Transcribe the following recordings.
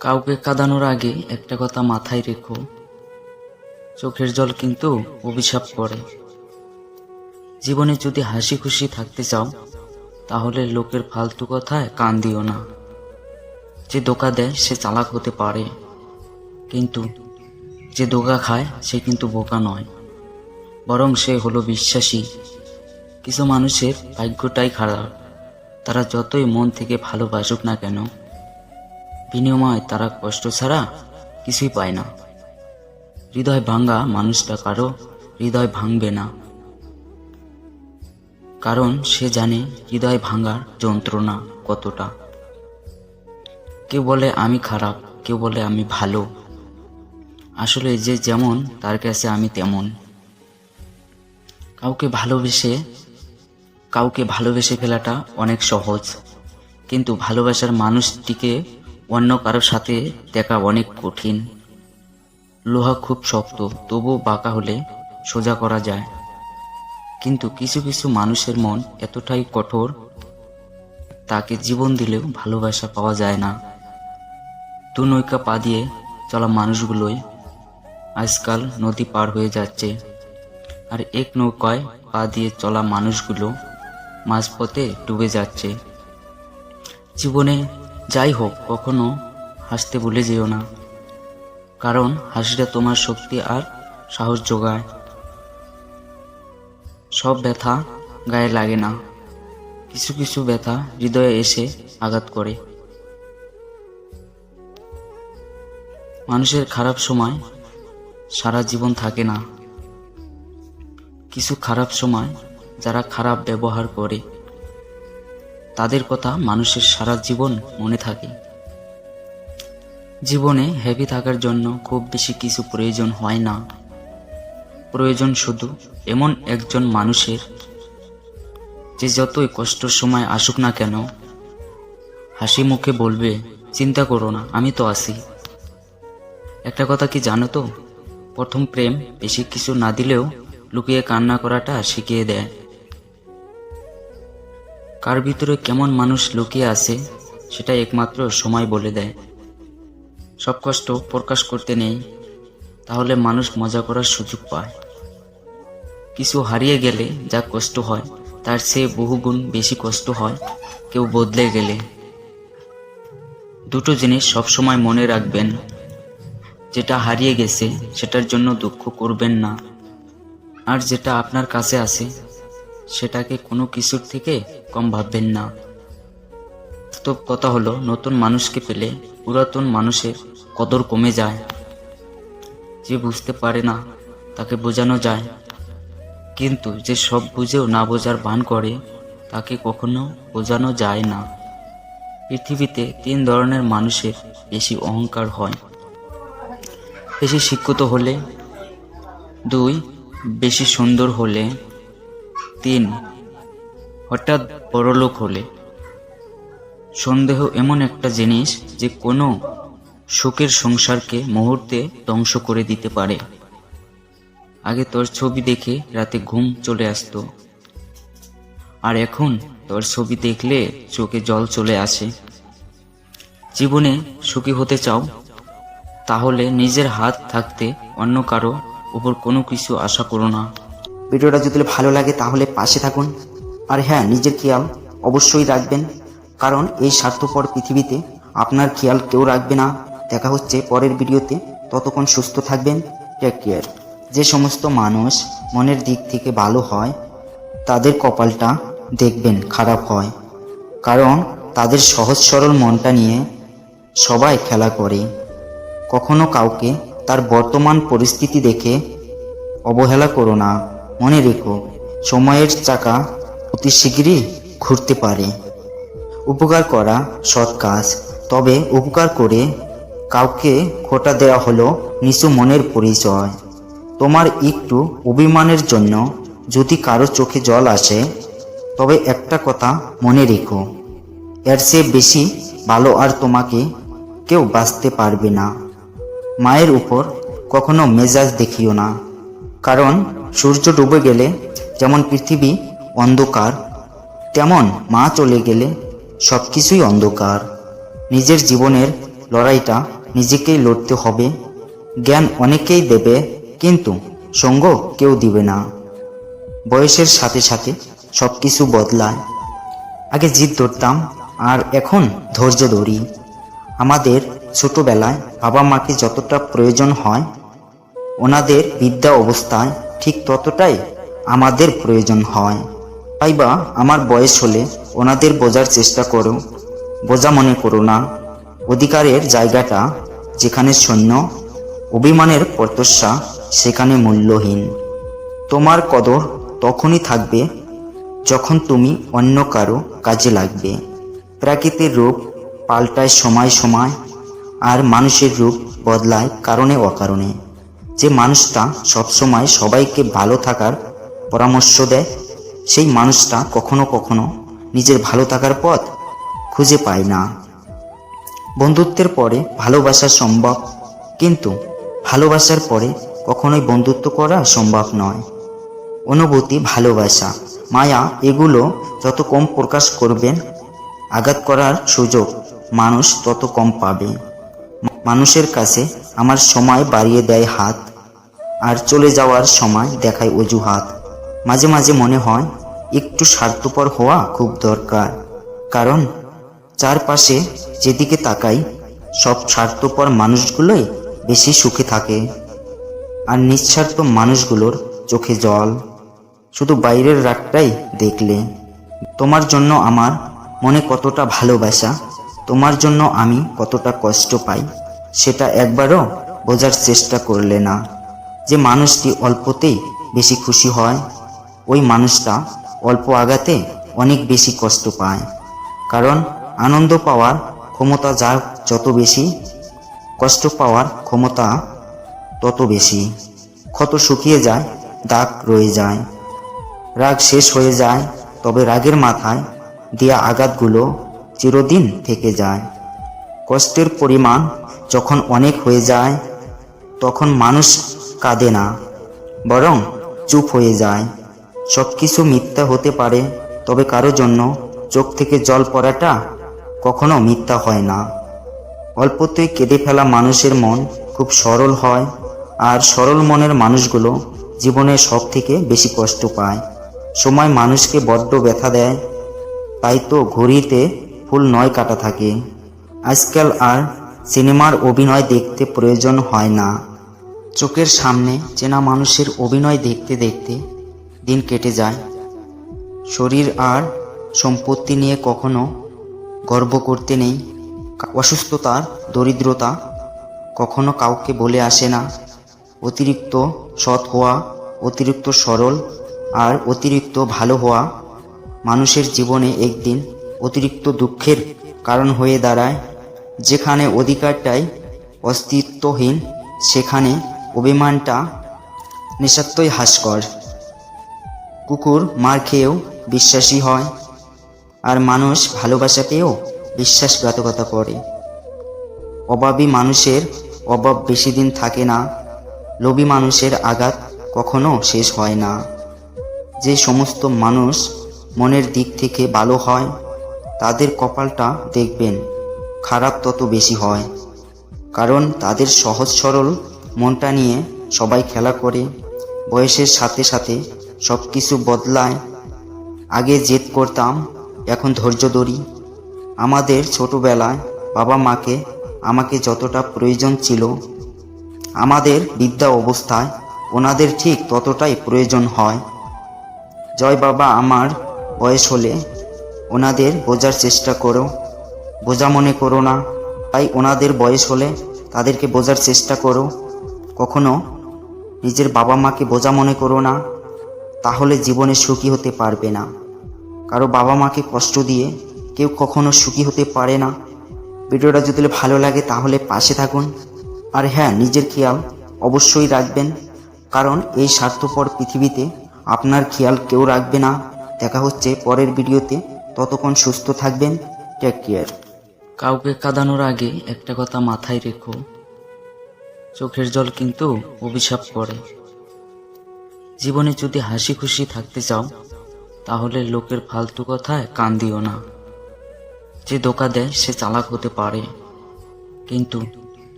কাউকে কাঁদানোর আগে একটা কথা মাথায় রেখো, চোখের জল কিন্তু অভিশাপ করে। জীবনে যদি হাসি খুশি থাকতে চাও তাহলে লোকের ফালতু কথায় কান দিও না। যে ধোঁকা দেয় সে চালাক হতে পারে, কিন্তু যে ধোঁকা খায় সে কিন্তু বোকা নয়, বরং সে হলো বিশ্বাসী। কিছু মানুষের ভাগ্যটাই খারাপ, তারা যতই মন থেকে ভালোবাসুক না কেন, বিনিময়ে তারা কষ্ট ছাড়া কিছুই পায় না। হৃদয় ভাঙা মানুষটা কারো হৃদয় ভাঙবে না, কারণ সে জানে হৃদয় ভাঙার যন্ত্রণা কতটা। কেউ বলে আমি খারাপ, কেউ বলে আমি ভালো, আসলে যে যেমন তার কাছে আমি তেমন। কাউকে ভালোবেসে ফেলাটা অনেক সহজ, কিন্তু ভালোবাসার মানুষটিকে অন্য কারোর সাথে দেখা অনেক কঠিন। লোহা খুব শক্ত, তবুও বাঁকা হলে সোজা করা যায়, কিন্তু কিছু কিছু মানুষের মন এতটাই কঠোর, তাকে জীবন দিলেও ভালোবাসা পাওয়া যায় না। দু নৌকা পা দিয়ে চলা মানুষগুলোই আজকাল নদী পার হয়ে যাচ্ছে, আর এক নৌকায় পা দিয়ে চলা মানুষগুলো মাঝপথে ডুবে যাচ্ছে। জীবনে যাই হোক, কখনো হাসতে ভুলে যেও না, কারণ হাসিটা তোমার শক্তি আর সাহস যোগায়। সব ব্যথা গায়ে লাগে না, কিছু কিছু ব্যথা হৃদয়ে এসে আঘাত করে। মানুষের খারাপ সময় সারা জীবন থাকে না, কিছু খারাপ সময় যারা খারাপ ব্যবহার করে তাদের কথা মানুষের সারা জীবন মনে থাকে। জীবনে হ্যাপি থাকার জন্য খুব বেশি কিছু প্রয়োজন হয় না, প্রয়োজন শুধু এমন একজন মানুষের যে যতই কষ্টের সময় আসুক না কেন হাসি মুখে বলবে, চিন্তা করো না, আমি তো আছি। একটা কথা কি জানো তো, প্রথম প্রেম বেশি কিছু না দিলেও লুকিয়ে কান্না করাটা শিখিয়ে দেয়। কার ভিতরে কেমন মানুষ লুকিয়ে আছে সেটা একমাত্র সময় বলে দেয়। সব কষ্ট প্রকাশ করতে নেই, তাহলে মানুষ মজা করার সুযোগ পায়। কিছু হারিয়ে গেলে যা কষ্ট হয় তার চেয়ে বহুগুণ বেশি কষ্ট হয় কেউ বদলে গেলে। দুটো জিনিস সবসময় মনে রাখবেন, যেটা হারিয়ে গেছে সেটার জন্য দুঃখ করবেন না, আর যেটা আপনার কাছে আছে সেটাকে কোনো কিছুর থেকে কম ভাববেন না। তো কথা হলো, নতুন মানুষকে পেলে পুরাতন মানুষের কদর কমে যায়। যে বুঝতে পারে না তাকে বোঝানো যায়, কিন্তু যে সব বুঝেও না বোঝার ভান করে তাকে কখনো বোঝানো যায় না। পৃথিবীতে 3 ধরনের মানুষের বেশি অহংকার হয়: বেশি শিক্ষিত হলে, 2 বেশি সুন্দর হলে, 3 হঠাৎ বড়লোক হলে। সন্দেহ এমন একটা জিনিস যে কোনো সুখের সংসারকে মুহূর্তে ধ্বংস করে দিতে পারে। আগে তোর ছবি দেখে রাতে ঘুম চলে আসতো, আর এখন তোর ছবি দেখলে চোখে জল চলে আসে। জীবনে সুখী হতে চাও তাহলে নিজের হাত থাকতে অন্য কারো উপর কোনো কিছু আশা করো না। ভিডিওটা যদি ভালো লাগে তাহলে পাশে থাকুন, আর হ্যাঁ, নিজের খেয়াল অবশ্যই রাখবেন, কারণ এই স্বার্থপর পৃথিবীতে আপনার খেয়াল কেউ রাখবে না। দেখা হচ্ছে পরের ভিডিওতে, ততক্ষণ সুস্থ থাকবেন, টেক কেয়ার। যে সমস্ত মানুষ মনের দিক থেকে ভালো হয় তাদের কপালটা দেখবেন খারাপ হয়, কারণ তাদের সহজ সরল মনটা নিয়ে সবাই খেলা করে। কখনো কাউকে তার বর্তমান পরিস্থিতি দেখে অবহেলা করো না। মনে রেখো, সময়ের চাকা অতি শীঘ্রই ঘুরতে পারে। উপকার করা সৎ কাজ, তবে উপকার করে কাউকে খোঁটা দেওয়া হলো নিচু মনের পরিচয়। তোমার একটু অভিমানের জন্য যদি কারো চোখে জল আসে, তবে একটা কথা মনে রেখো, এর চেয়ে বেশি ভালো আর তোমাকে কেউ বাঁচতে পারবে না। মায়ের উপর কখনো মেজাজ দেখিও না, কারণ সূর্য ডুবে গেলে যেমন পৃথিবী অন্ধকার, তেমন মা চলে গেলে সব কিছুই অন্ধকার। নিজের জীবনের লড়াইটা নিজেকেই লড়তে হবে। জ্ঞান অনেকেই দেবে, কিন্তু সঙ্গ কেউ দিবে না। বয়সের সাথে সাথে সব কিছু বদলায়। আগে জিদ ধরতাম, আর এখন ধৈর্য ধরি। আমাদের ছোটবেলায় বাবা মাকে যতটা প্রয়োজন হয়, ওনাদের বিদ্যা অবস্থায় ঠিক ততটাই আমাদের প্রয়োজন হয়। তাই বা আমার বয়স হলে ওনাদের বোঝার চেষ্টা করো, বোঝা মনে করো না। অধিকারের জায়গাটা যেখানে শূন্য, অভিমানের প্রত্যাশা সেখানে মূল্যহীন। তোমার কদর তখনই থাকবে যখন তুমি অন্য কারো কাজে লাগবে। প্রাকৃতিক রূপ পাল্টায় সময় সময়, আর মানুষের রূপ বদলায় কারণে অকারণে। যে মানুষটা সবসময় সবাইকে ভালো থাকার পরামর্শ দেয়, সেই মানুষটা কখনো কখনো নিজের ভালো থাকার পথ খুঁজে পায় না। বন্ধুত্বের পরে ভালোবাসা সম্ভব, কিন্তু ভালোবাসার পরে কখনোই বন্ধুত্ব করা সম্ভব নয়। অনুভূতি, ভালোবাসা, মায়া এগুলো যত কম প্রকাশ করবেন, আঘাত করার সুযোগ মানুষ তত কম পাবে। মানুষের কাছে আমার সময় বাড়িয়ে দেয় হাত, আর চলে যাওয়ার সময় দেখায় অজুহাত। মাঝে মাঝে মনে হয় একটু স্বার্থপর হওয়া খুব দরকার, কারণ চারপাশে যেদিকে তাকাই সব স্বার্থপর মানুষগুলোই বেশি সুখে থাকে, আর নিঃস্বার্থ মানুষগুলোর চোখে জল শুধু বাইরের রাগটাই দেখলে। তোমার জন্য আমার মনে কতটা ভালোবাসা, তোমার জন্য আমি কতটা কষ্ট পাই, সেটা একবারও বোঝার চেষ্টা করলে না। যে মানুষটি অল্পতেই বেশি খুশি হয়, ওই মানুষটা অল্প আঘাতে অনেক বেশি কষ্ট পায়। কারণ আনন্দ পাওয়ার ক্ষমতা যার যত বেশি, কষ্ট পাওয়ার ক্ষমতা তত বেশি। ক্ষত শুকিয়ে যায়, দাগ রয়ে যায়, রাগ শেষ হয়ে যায়, তবে রাগের মাথায় দেয়া আঘাতগুলো চিরদিন থেকে যায়। কষ্টের পরিমাণ যখন অনেক হয়ে যায়, তখন মানুষ কাঁদে না, বরং চুপ হয়ে যায়। সব কিছু মিথ্যা হতে পারে, তবে কারো জন্য চোখ থেকে জল পড়াটা কখনো মিথ্যা হয় না। অল্পতেই কেঁদে ফেলা মানুষের মন খুব সরল হয়, আর সরল মনের মানুষগুলো জীবনে সব থেকে বেশি কষ্ট পায়। সময় মানুষকে বড্ড ব্যথা দেয়, তাই তো ঘড়িতে ফুল নয় কাটা থাকে। আজকাল আর সিনেমার অভিনয় দেখতে প্রয়োজন হয় না, চোখের সামনে চেনা মানুষের অভিনয় দেখতে দেখতে দিন কেটে যায়। শরীর আর সম্পত্তি নিয়ে কখনো গর্ব করতে নেই। অসুস্থতার দরিদ্রতা কখনো কাউকে বলে আসে না। অতিরিক্ত সৎ হওয়া, অতিরিক্ত সরল আর অতিরিক্ত ভালো হওয়া মানুষের জীবনে একদিন অতিরিক্ত দুঃখের কারণ হয়ে দাঁড়ায়। যেখানে অধিকারটাই অস্তিত্বহীন, সেখানে অভিমানটা নিঃস্বার্থই হাস্যকর। কুকুর মার খেয়েও বিশ্বাসী হয়, আর মানুষ ভালোবাসা পেয়েও বিশ্বাসঘাতকতা করে। অভাবী মানুষের অভাব বেশি দিন থাকে না, লোভী মানুষের আঘাত কখনো শেষ হয় না। যে সমস্ত মানুষ মনের দিক থেকে ভালো হয়, তাদের কপালটা দেখবেন খারাপ তত বেশি হয়, কারণ তাদের সহজ সরল মনটা নিয়ে সবাই খেলা করে। বয়সের সাথে সাথে সব কিছু বদলায়। আগে জেদ করতাম, এখন ধৈর্য ধরি। আমাদের ছোটবেলায় বাবা মাকে আমাকে যতটা প্রয়োজন ছিল, আমাদের বিদ্যা অবস্থায় ওনাদের ঠিক ততটাই প্রয়োজন হয়। জয় বাবা, আমার বয়স হলে ওনাদের বোঝার চেষ্টা করো, বোঝা মনে করো না। তাই ওনাদের বয়স হলে তাদেরকে বোঝার চেষ্টা করো, কখনো নিজের বাবা মাকে বোঝা মনে করো না, তাহলে জীবনে সুখী হতে পারবে না। কারো বাবা মাকে কষ্ট দিয়ে কেউ কখনো সুখী হতে পারে না। ভিডিওটা যদি ভালো লাগে তাহলে পাশে থাকুন, আর হ্যাঁ, নিজের খেয়াল অবশ্যই রাখবেন, কারণ এই স্বার্থপর পৃথিবীতে আপনার খেয়াল কেউ রাখবে না। দেখা হচ্ছে পরের ভিডিওতে, ততক্ষণ সুস্থ থাকবেন। Take care. কাউকে কাঁদানোর আগে একটা কথা মাথায় রেখো, চোখের জল কিন্তু অভিশাপ করে। জীবনে যদি হাসি খুশি থাকতে চাও, তাহলে লোকের ফালতু কথায় কান দিও না। যে ধোঁকা দেয় সে চালাক হতে পারে, কিন্তু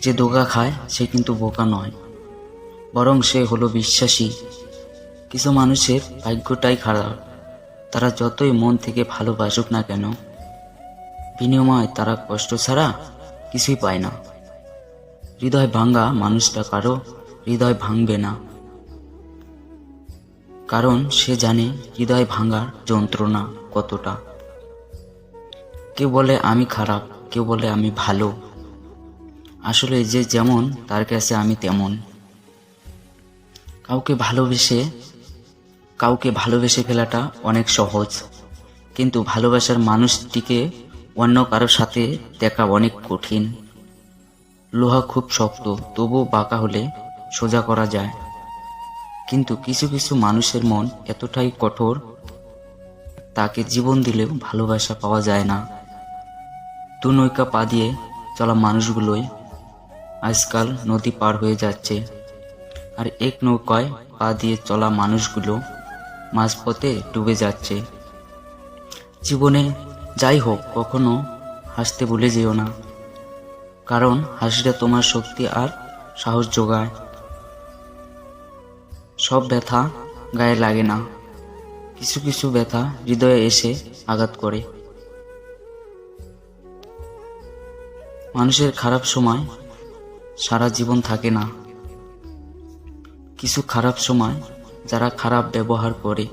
যে ধোঁকা খায় সে কিন্তু বোকা নয়, বরং সে হলো বিশ্বাসী। কিছু মানুষের ভাগ্যটাই খারাপ, তারা যতই মন থেকে ভালোবাসুক না কেন, বিনিময়ে তারা কষ্ট ছাড়া কিছুই পায় না। হৃদয় ভাঙা মানুষটা কারো হৃদয় ভাঙবে না, কারণ সে জানে হৃদয় ভাঙার যন্ত্রণা কতটা। কেউ বলে আমি খারাপ, কেউ বলে আমি ভালো, আসলে যে যেমন তার কাছে আমি তেমন। কাউকে ভালোবেসে ফেলাটা অনেক সহজ, কিন্তু ভালোবাসার মানুষটিকে অন্য কারোর সাথে দেখা অনেক কঠিন। লোহা খুব শক্ত, তবুও বাঁকা হলে সোজা করা যায়। কিন্তু কিছু কিছু মানুষের মন এতটাই কঠোর, তাকে জীবন দিলেও ভালোবাসা পাওয়া যায় না। দু নৌকা পা দিয়ে চলা মানুষগুলোই আজকাল নদী পার হয়ে যাচ্ছে, আর এক নৌকায় পা দিয়ে চলা মানুষগুলো মাঝপথে ডুবে যাচ্ছে। জীবনে যাই হোক, কখনো হাসতে ভুলে যেও না, কারণ হাসিটা তোমার শক্তি আর সাহস যোগায়। সব ব্যথা গায়ে লাগে না, কিছু কিছু ব্যথা হৃদয়ে এসে আঘাত করে। মানুষের খারাপ সময় সারা জীবন থাকে না, কিছু খারাপ সময় যারা খারাপ ব্যবহার করে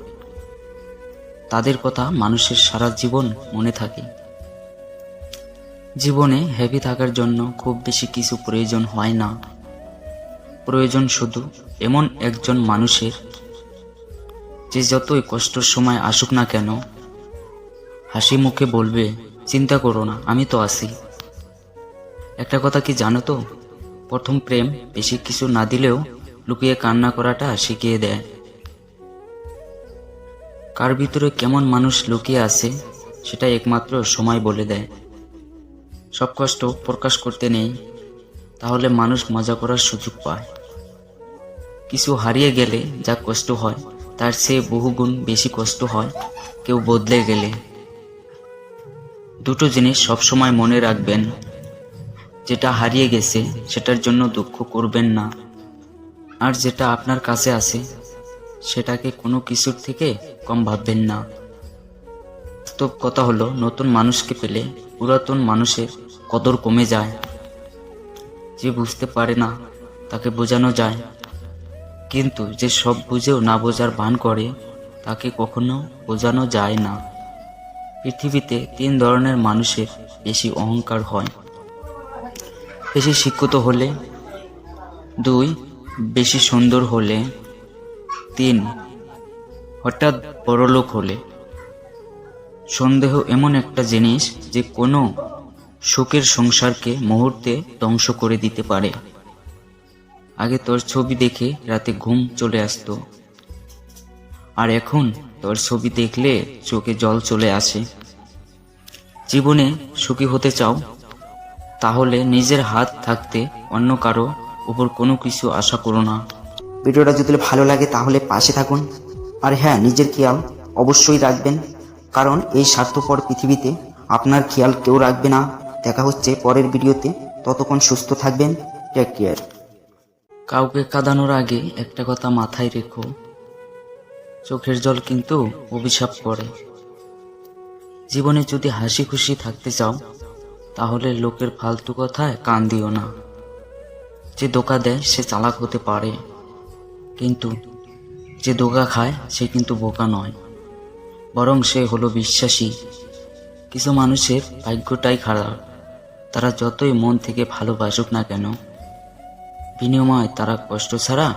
তাদের কথা মানুষের সারা জীবন মনে থাকে। জীবনে হ্যাপি থাকার জন্য খুব বেশি কিছু প্রয়োজন হয় না, প্রয়োজন শুধু এমন একজন মানুষের যে যতই কষ্টের সময় আসুক না কেন, হাসি মুখে বলবে চিন্তা করো না, আমি তো আছি। একটা কথা কি জানো তো, প্রথম প্রেম বেশি কিছু না দিলেও লুকিয়ে কান্না করাটা শিখিয়ে দেয়। কার ভিতরে কেমন মানুষ লুকিয়ে আছে সেটা একমাত্র সময় বলে দেয়। সব কষ্ট প্রকাশ করতে নেই, তাহলে মানুষ মজা করার সুযোগ পায়। কিছু হারিয়ে গেলে যা কষ্ট হয় তার চেয়ে বহুগুণ বেশি কষ্ট হয় কেউ বদলে গেলে। দুটো জিনিস সবসময় মনে রাখবেন, যেটা হারিয়ে গেছে সেটার জন্য দুঃখ করবেন না, আর যেটা আপনার কাছে আছে সেটাকে কোনো কিছুর থেকে কম ভাববেন না। বাস্তব কথা হলো, নতুন মানুষকে পেলে পুরাতন মানুষের কদর কমে যায়। যে বুঝতে পারে না তাকে বোঝানো যায়, কিন্তু যে সব বুঝেও না বোঝার ভান করে তাকে কখনো বোঝানো যায় না। পৃথিবীতে 3 ধরনের মানুষের বেশি অহংকার হয়: বেশি শিক্ষিত হলে, 2 বেশি সুন্দর হলে, 3 হঠাৎ বড়লোক হলে। সন্দেহ এমন একটা জিনিস যে কোনো সুখের সংসারকে মুহূর্তে ধ্বংস করে দিতে পারে। আগে তোর ছবি দেখে রাতে ঘুম চলে আসতো, আর এখন তোর ছবি দেখলে চোখে জল চলে আসে। জীবনে সুখী হতে চাও? তাহলে নিজের হাত থাকতে অন্য কারো উপর কোনো কিছু আশা করো না। ভিডিওটা যদি ভালো লাগে তাহলে পাশে থাকুন, আর হ্যাঁ, নিজের খেয়াল অবশ্যই রাখবেন, কারণ এই স্বার্থপর পৃথিবীতে আপনার খেয়াল কেউ রাখবে না। দেখা হচ্ছে পরের ভিডিওতে, ততক্ষণ সুস্থ থাকবেন। Take care. কাউকে কাঁদানোর আগে একটা কথা মাথায় রেখো, চোখের জল কিন্তু অভিশাপ করে। জীবনে যদি হাসি খুশি থাকতে চাও তাহলে লোকের ফালতু কথায় কান দিও না। যে ধোঁকা দেয় সে চালাক হতে পারে, কিন্তু যে ধোঁকা খায় সে কিন্তু বোকা নয়, বরং সে হলো বিশ্বাসী। কিছু মানুষের ভাগ্যটাই খারাপ, তারা যতই মন থেকে ভালোবাসুক না কেন, বিনিময়ে তারা কষ্ট ছাড়া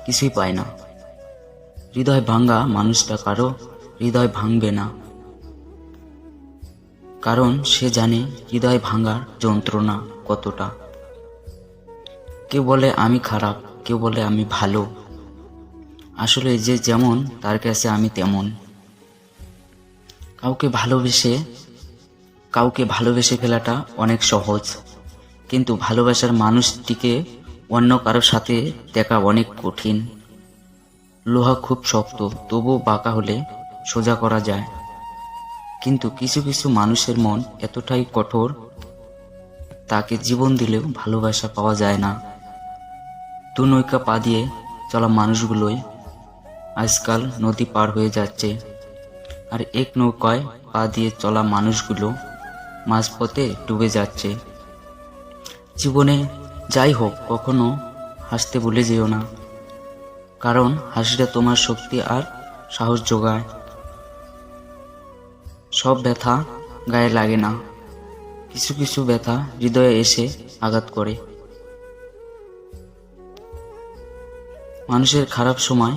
কিছুই পায় না। হৃদয় ভাঙা মানুষটা কারো হৃদয় ভাঙবে না, কারণ সে জানে হৃদয় ভাঙার যন্ত্রণা কতটা। কেউ বলে আমি খারাপ, কেউ বলে আমি ভালো, আসলে যে যেমন তার কাছে আমি তেমন। কাউকে ভালোবেসে ফেলাটা অনেক সহজ, কিন্তু ভালোবাসার মানুষটিকে অন্য কারোর সাথে দেখা অনেক কঠিন। লোহা খুব শক্ত, তবুও বাঁকা হলে সোজা করা যায়। কিন্তু কিছু কিছু মানুষের মন এতটাই কঠোর, তাকে জীবন দিলেও ভালোবাসা পাওয়া যায় না। দু নৌকা পা দিয়ে চলা মানুষগুলোই আজকাল নদী পার হয়ে যাচ্ছে, আর এক নৌকায় পা দিয়ে চলা মানুষগুলো মাঝপথে ডুবে যাচ্ছে। জীবনে যাই হোক, কখনো হাসতে ভুলে যেও না, কারণ হাসিটা তোমার শক্তি আর সাহস যোগায়। সব ব্যথা গায়ে লাগে না, কিছু কিছু ব্যথা হৃদয়ে এসে আঘাত করে। মানুষের খারাপ সময়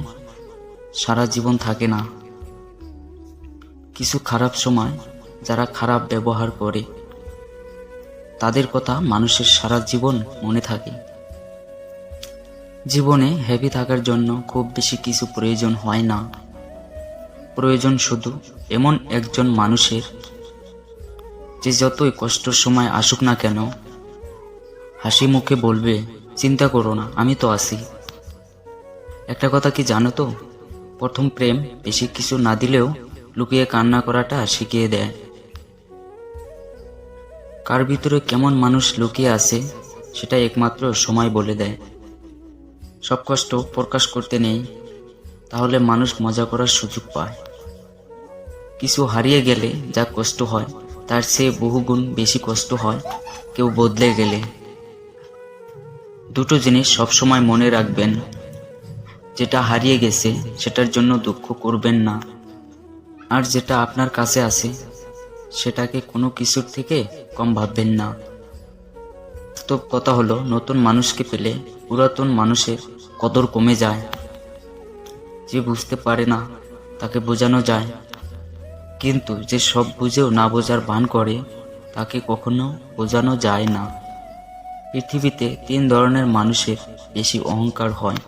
সারা জীবন থাকে না, কিছু খারাপ সময় যারা খারাপ ব্যবহার করে তাদের কথা মানুষের সারা জীবন মনে থাকে। জীবনে হ্যাপি থাকার জন্য খুব বেশি কিছু প্রয়োজন হয় না, প্রয়োজন শুধু এমন একজন মানুষের যে যতই কষ্টের সময় আসুক না কেন হাসি মুখে বলবে, চিন্তা করো না, আমি তো আছি। একটা কথা কি জানো তো, প্রথম প্রেম বেশি কিছু না দিলেও লুকিয়ে কান্না করাটা শিখিয়ে দেয়। কার ভিতরে কেমন মানুষ লুকিয়ে আছে সেটা একমাত্র সময় বলে দেয়। সব কষ্ট প্রকাশ করতে নেই, তাহলে মানুষ মজা করার সুযোগ পায়। কিছু হারিয়ে গেলে যা কষ্ট হয় তার চেয়ে বহুগুণ বেশি কষ্ট হয় কেউ বদলে গেলে। দুটো জিনিস সবসময় মনে রাখবেন, যেটা হারিয়ে গেছে সেটার জন্য দুঃখ করবেন না, আর যেটা আপনার কাছে আছে সেটাকে কোনো কিছুর থেকে কম ভাববেন না। তো কথা হলো, নতুন মানুষকে পেলে পুরাতন মানুষের কদর কমে যায়। যে বুঝতে পারে না তাকে বোঝানো যায়, কিন্তু যে সব বুঝেও না বোঝার ভান করে তাকে কখনো বোঝানো যায় না। পৃথিবীতে 3 ধরনের মানুষের বেশি অহংকার হয়: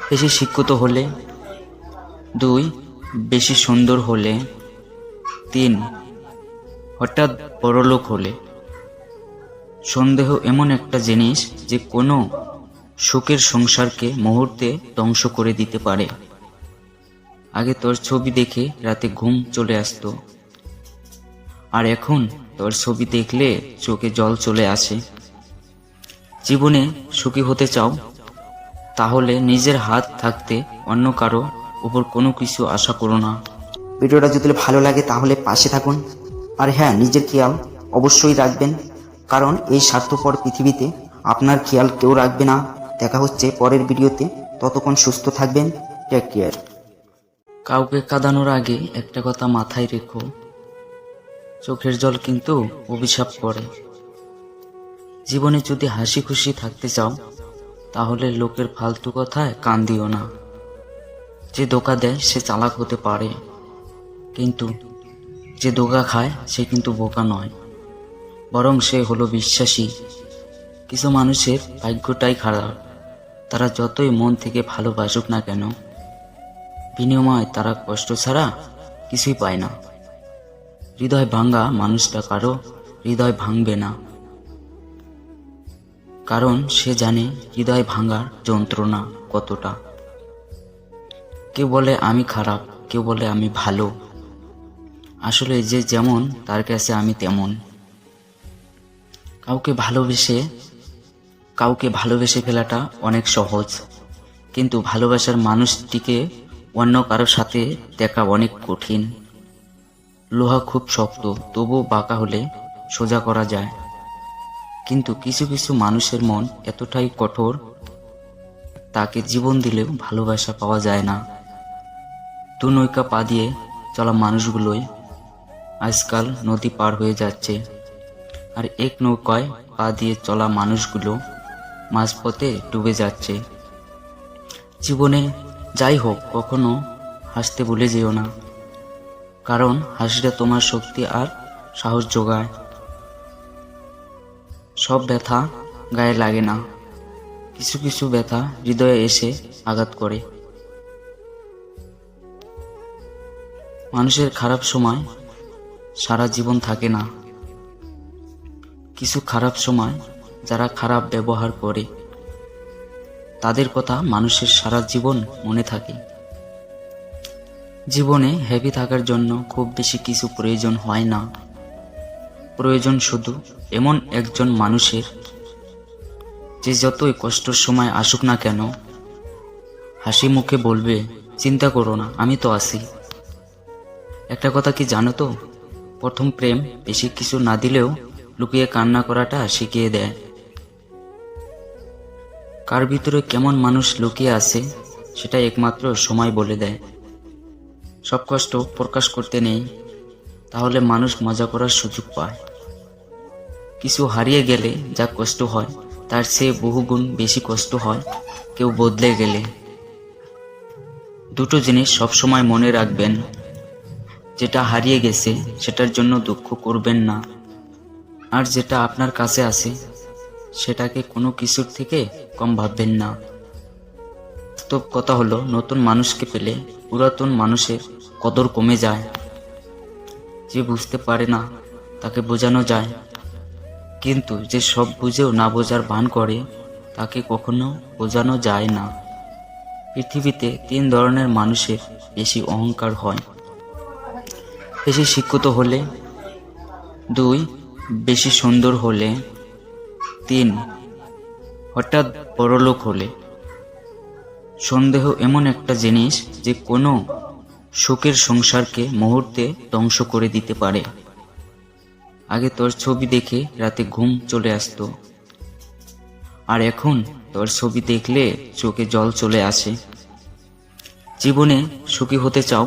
বেশি শিক্ষিত হলে, 2 বেশি সুন্দর হলে, 3 হঠাৎ বড়লোক হলে। সন্দেহ এমন একটা জিনিস যে কোনো সুখের সংসারকে মুহূর্তে ধ্বংস করে দিতে পারে। আগে তোর ছবি দেখে রাতে ঘুম চলে আসতো, আর এখন তোর ছবি দেখলে চোখে জল চলে আসে। জীবনে সুখী হতে চাও? তাহলে নিজের হাত থাকতে অন্য কারো উপর কোনো কিছু আশা করো না। ভিডিওটা যদি ভালো লাগে তাহলে পাশে থাকুন, আর হ্যাঁ, নিজের খেয়াল অবশ্যই রাখবেন, কারণ এই স্বার্থপর পৃথিবীতে আপনার খেয়াল কেউ রাখবে না। দেখা হচ্ছে পরের ভিডিওতে, ততক্ষণ সুস্থ থাকবেন। Take care. কাউকে কাঁদানোর আগে একটা কথা মাথায় রেখো, চোখের জল কিন্তু অভিশাপ করে। জীবনে যদি হাসি খুশি থাকতে চাও তাহলে লোকের ফালতু কথায় কান দিও না। যে ধোঁকা দেয় সে চালাক হতে পারে, কিন্তু যে ধোঁকা খায় সে কিন্তু বোকা নয়, বরং সে হলো বিশ্বাসী। কিছু মানুষের ভাগ্যটাই খারাপ, তারা যতই মন থেকে ভালোবাসুক না কেন বিনিময়ে তারা কষ্ট ছাড়া কিছুই পায় না। হৃদয় ভাঙা মানুষটা কারো হৃদয় ভাঙবে না, কারণ সে জানে হৃদয় ভাঙার যন্ত্রণা কতটা। কেউ বলে আমি খারাপ, কেউ বলে আমি ভালো, আসলে যে যেমন তার কাছে আমি তেমন। কাউকে ভালোবেসে ফেলাটা অনেক সহজ, কিন্তু ভালোবাসার মানুষটিকে অন্য কারোর সাথে দেখা অনেক কঠিন। লোহা খুব শক্ত, তবুও বাঁকা হলে সোজা করা যায়, কিন্তু কিছু কিছু মানুষের মন এতটাই কঠোর তাকে জীবন দিলেও ভালোবাসা পাওয়া যায় না। দু নৌকা পা দিয়ে চলা মানুষগুলোই আজকাল নদী পার হয়ে যাচ্ছে, আর এক নৌকায় পা দিয়ে চলা মানুষগুলো মাঝপথে ডুবে যাচ্ছে। জীবনে যাই হোক, কখনো হাসতে ভুলে যেও না, কারণ হাসিটা তোমার শক্তি আর সাহস যোগায়। সব ব্যথা গায়ে লাগে না, কিছু কিছু ব্যথা হৃদয়ে এসে আঘাত করে। মানুষের খারাপ সময় সারা জীবন থাকে না, কিছু খারাপ সময় যারা খারাপ ব্যবহার করে তাদের কথা মানুষের সারা জীবন মনে থাকে। জীবনে হ্যাপি থাকার জন্য খুব বেশি কিছু প্রয়োজন হয় না, প্রয়োজন শুধু এমন একজন মানুষের যে যতই কষ্টের সময় আসুক না কেন হাসি মুখে বলবে, চিন্তা করো না, আমি তো আছি। একটা কথা কি জানো তো, প্রথম প্রেম বেশি কিছু না দিলেও লুকিয়ে কান্না করাটা শিখিয়ে দেয়। কার ভিতরে কেমন মানুষ লুকিয়ে আছে সেটা একমাত্র সময় বলে দেয়। সব কষ্ট প্রকাশ করতে নেই, তাহলে মানুষ মজা করার সুযোগ পায়। কিছু হারিয়ে গেলে যা কষ্ট হয় তার চেয়ে বহুগুণ বেশি কষ্ট হয় কেউ বদলে গেলে। দুটো জিনিস সবসময় মনে রাখবেন, যেটা হারিয়ে গেছে সেটার জন্য দুঃখ করবেন না, আর যেটা আপনার কাছে আছে সেটাকে কোনো কিছুর থেকে কম ভাববেন না। বাস্তব কথা হলো, নতুন মানুষকে পেলে পুরাতন মানুষের কদর কমে যায়। যে বুঝতে পারে না তাকে বোঝানো যায়, কিন্তু যে সব বুঝেও না বোঝার ভান করে তাকে কখনো বোঝানো যায় না। পৃথিবীতে 3 ধরনের মানুষের বেশি অহংকার হয়। বেশি শিক্ষিত হলে, 2 বেশি সুন্দর হলে, 3 হঠাৎ বড়লোক হলে। সন্দেহ এমন একটা জিনিস যে কোনো সুখের সংসারকে মুহূর্তে ধ্বংস করে দিতে পারে। আগে তোর ছবি দেখে রাতে ঘুম চলে আসতো, আর এখন তোর ছবি দেখলে চোখে জল চলে আসে। জীবনে সুখী হতে চাও,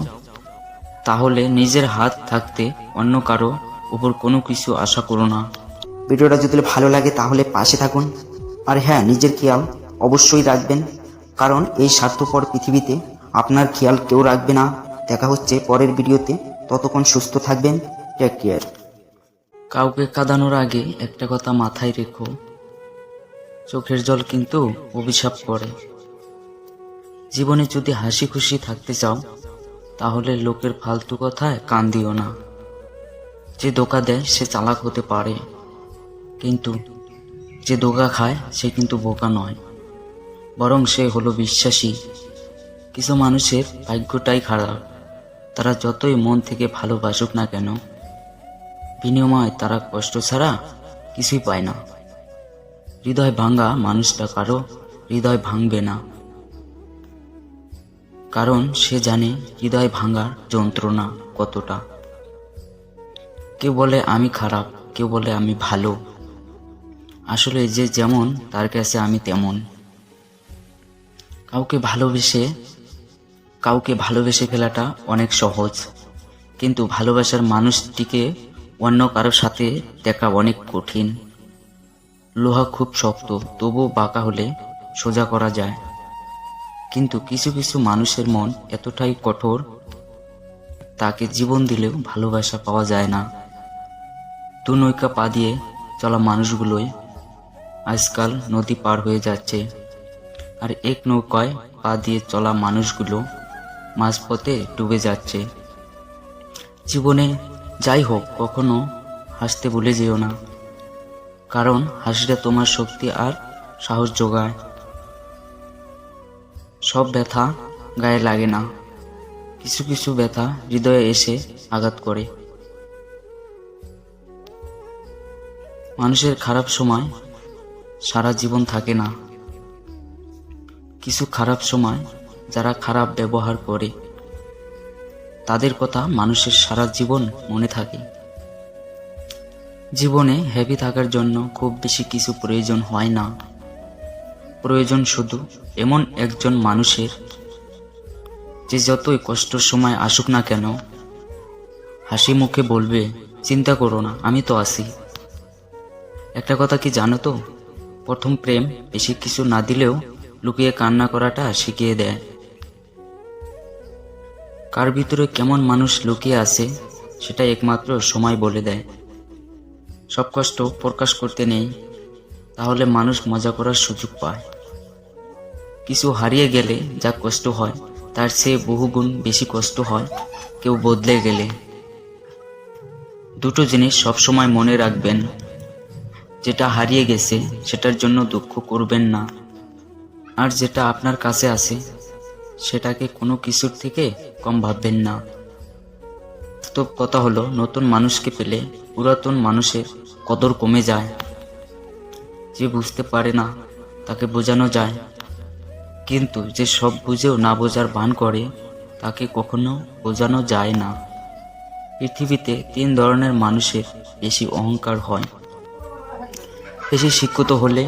তাহলে নিজের হাত থাকতে অন্য কারো উপর কোনো কিছু আশা করো না। ভিডিওটা যদি ভালো লাগে তাহলে পাশে থাকুন, আর হ্যাঁ, নিজের খেয়াল অবশ্যই রাখবেন, কারণ এই স্বার্থপর পৃথিবীতে আপনার খেয়াল কেউ রাখবে না। দেখা হচ্ছে পরের ভিডিওতে, ততক্ষণ সুস্থ থাকবেন। Take care. কাউকে কাঁদানোর আগে একটা কথা মাথায় রেখো, চোখের জল কিন্তু অভিশাপ করে। জীবনে যদি হাসি খুশি থাকতে চাও, তাহলে লোকের ফালতু কথায় কান দিও না। যে ধোঁকা দেয় সে চালাক হতে পারে, কিন্তু যে ধোঁকা খায় সে কিন্তু বোকা নয়, বরং সে হলো বিশ্বাসী। কিছু মানুষের ভাগ্যটাই খারাপ, তারা যতই মন থেকে ভালোবাসুক না কেন, বিনিময়ে তারা কষ্ট ছাড়া কিছুই পায় না। হৃদয় ভাঙা মানুষটা কারো হৃদয় ভাঙবে না, কারণ সে জানে হৃদয় ভাঙার যন্ত্রণা কতটা। কেউ বলে আমি খারাপ, কেউ বলে আমি ভালো, আসলে যে যেমন তার কাছে আমি তেমন। কাউকে ভালোবেসে ফেলাটা অনেক সহজ, কিন্তু ভালোবাসার মানুষটিকে অন্য কারোর সাথে দেখা অনেক কঠিন। লোহা খুব শক্ত, তবুও বাঁকা হলে সোজা করা যায়, কিন্তু কিছু কিছু মানুষের মন এতটাই কঠোর, তাকে জীবন দিলেও ভালোবাসা পাওয়া যায় না। 2 নৌকা পা দিয়ে চলা মানুষগুলোই আজকাল নদী পার হয়ে যাচ্ছে, আর 1 নৌকায় পা দিয়ে চলা মানুষগুলো মাঝপথে ডুবে যাচ্ছে। জীবনে যাই হোক, কখনো হাসতে ভুলে যেও না, কারণ হাসিটা তোমার শক্তি আর সাহস যোগায়। সব ব্যথা গায়ে লাগে না, কিছু কিছু ব্যথা হৃদয়ে এসে আঘাত করে। মানুষের খারাপ সময় সারা জীবন থাকে না, কিছু খারাপ সময় যারা খারাপ ব্যবহার করে তাদের কথা মানুষের সারা জীবন মনে থাকে। জীবনে হ্যাপি থাকার জন্য খুব বেশি কিছু প্রয়োজন হয় না, প্রয়োজন শুধু এমন একজন মানুষের যে যতই কষ্টের সময় আসুক না কেন হাসি মুখে বলবে, চিন্তা করো না, আমি তো আছি। একটা কথা কি জানো তো, প্রথম প্রেম বেশি কিছু না দিলেও লুকিয়ে কান্না করাটা শিখিয়ে দেয়। কার ভিতরে কেমন মানুষ লুকিয়ে আছে সেটা একমাত্র সময় বলে দেয়। সব কষ্ট প্রকাশ করতে নেই, তাহলে মানুষ মজা করার সুযোগ পায়। কিছু হারিয়ে গেলে যা কষ্ট হয় তার চেয়ে বহুগুণ বেশি কষ্ট হয় কেউ বদলে গেলে। দুটো জিনিস সবসময় মনে রাখবেন, যেটা হারিয়ে গেছে সেটার জন্য দুঃখ করবেন না, আর যেটা আপনার কাছে আছে সেটাকে কোনো কিছুর থেকে কম ভাববেন না। বাস্তব কথা হলো, নতুন মানুষকে পেলে পুরাতন মানুষের কদর কমে যায়। যে বুঝতে পারে না তাকে বোঝানো যায়, কিন্তু যে সব বুঝেও না বোঝার ভান করে তাকে কখনো বোঝানো যায় না। পৃথিবীতে 3 ধরনের মানুষের বেশি অহংকার হয়: বেশি শিক্ষিত হলে,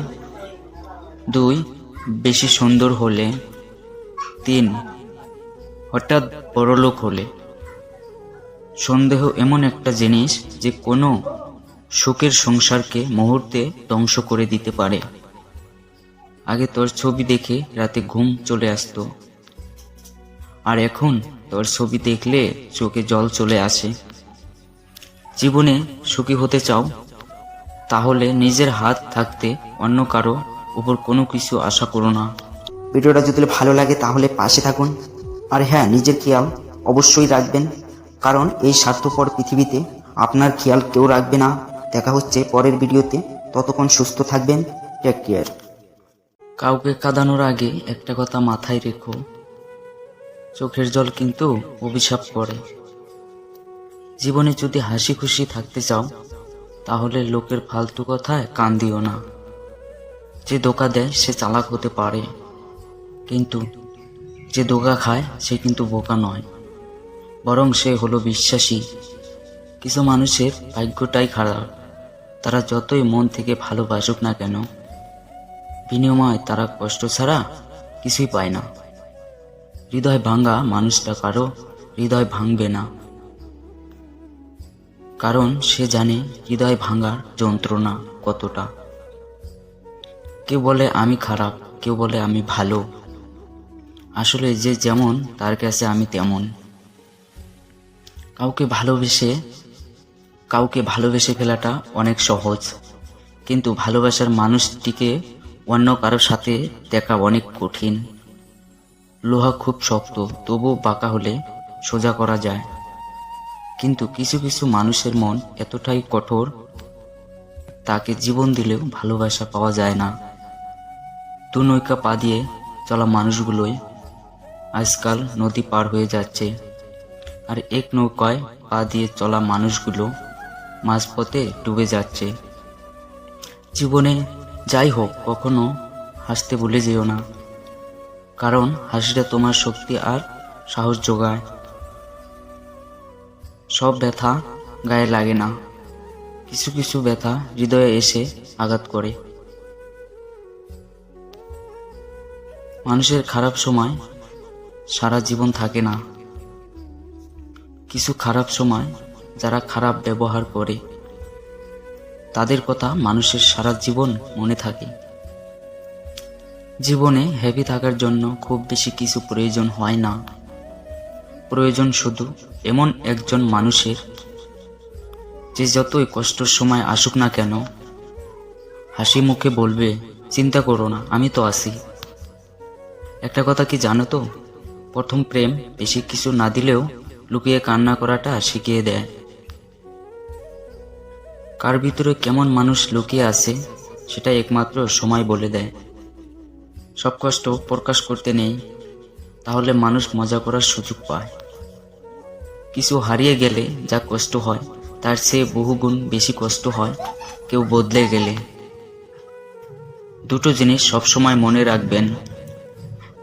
2 বেশি সুন্দর হলে, 3 হঠাৎ বড়লোক হলে। সন্দেহ এমন একটা জিনিস যে কোনো সুখের সংসারকে মুহূর্তে ধ্বংস করে দিতে পারে। আগে তোর ছবি দেখে রাতে ঘুম চলে আসতো, আর এখন তোর ছবি দেখলে চোখে জল চলে আসে। জীবনে সুখী হতে চাও? তাহলে নিজের হাত থাকতে অন্য কারো উপর কোনো কিছু আশা করো না। ভিডিওটা যদি ভালো লাগে তাহলে পাশে থাকুন, আর হ্যাঁ, নিজের খেয়াল অবশ্যই রাখবেন, কারণ এই স্বার্থপর পৃথিবীতে আপনার খেয়াল কেউ রাখবে না। দেখা হচ্ছে পরের ভিডিওতে, ততক্ষণ সুস্থ থাকবেন। Take care. কাউকে কাঁদানোর আগে একটা কথা মাথায় রেখো, চোখের জল কিন্তু অভিশাপ করে। জীবনে যদি হাসি খুশি থাকতে চাও তাহলে লোকের ফালতু কথায় কান দিও না। যে ধোঁকা দেয় সে চালাক হতে পারে, কিন্তু যে ধোঁকা খায় সে কিন্তু বোকা নয়, বরং সে হলো বিশ্বাসী। কিছু মানুষের ভাগ্যটাই খারাপ, তারা যতই মন থেকে ভালোবাসুক না কেন, বিনিময়ে তারা কষ্ট ছাড়া কিছুই পায় না। হৃদয় ভাঙা মানুষটা কারো হৃদয় ভাঙবে না, কারণ সে জানে হৃদয় ভাঙার যন্ত্রণা কতটা। কেউ বলে আমি খারাপ, কেউ বলে আমি ভালো, আসলে যে যেমন তার কাছে আমি তেমন। কাউকে ভালোবেসে ফেলাটা অনেক সহজ, কিন্তু ভালোবাসার মানুষটিকে অন্য কারোর সাথে দেখা অনেক কঠিন। লোহা খুব শক্ত, তবুও বাঁকা হলে সোজা করা যায়, কিন্তু কিছু কিছু মানুষের মন এতটাই কঠোর, তাকে জীবন দিলেও ভালোবাসা পাওয়া যায় না। 2 নৌকা পা দিয়ে চলা মানুষগুলোই আজকাল নদী পার হয়ে যাচ্ছে, আর 1 নৌকায় পা দিয়ে চলা মানুষগুলো মাঝপথে ডুবে যাচ্ছে। জীবনে যাই হোক, কখনো হাসতে ভুলে যেও না, কারণ হাসিটা তোমার শক্তি আর সাহস যোগায়। সব ব্যথা গায়ে লাগে না, কিছু কিছু ব্যথা হৃদয়ে এসে আঘাত করে। মানুষের খারাপ সময় সারা জীবন থাকে না, কিছু খারাপ সময় যারা খারাপ ব্যবহার করে তাদের কথা মানুষের সারা জীবন মনে থাকে। জীবনে হ্যাপি থাকার জন্য খুব বেশি কিছু প্রয়োজন হয় না, প্রয়োজন শুধু এমন একজন মানুষের যে যতই কষ্টের সময় আসুক না কেন হাসি মুখে বলবে, চিন্তা করো না, আমি তো আছি। একটা কথা কি জানো তো, প্রথম প্রেম বেশি কিছু না দিলেও লুকিয়ে কান্না করাটা শিখিয়ে দেয়। কার ভিতরে কেমন মানুষ লুকিয়ে আছে সেটা একমাত্র সময় বলে দেয়। সব কষ্ট প্রকাশ করতে নেই, তাহলে মানুষ মজা করার সুযোগ পায়। কিছু হারিয়ে গেলে যা কষ্ট হয় তার চেয়ে বহুগুণ বেশি কষ্ট হয় কেউ বদলে গেলে। 2টো জিনিস সবসময় মনে রাখবেন,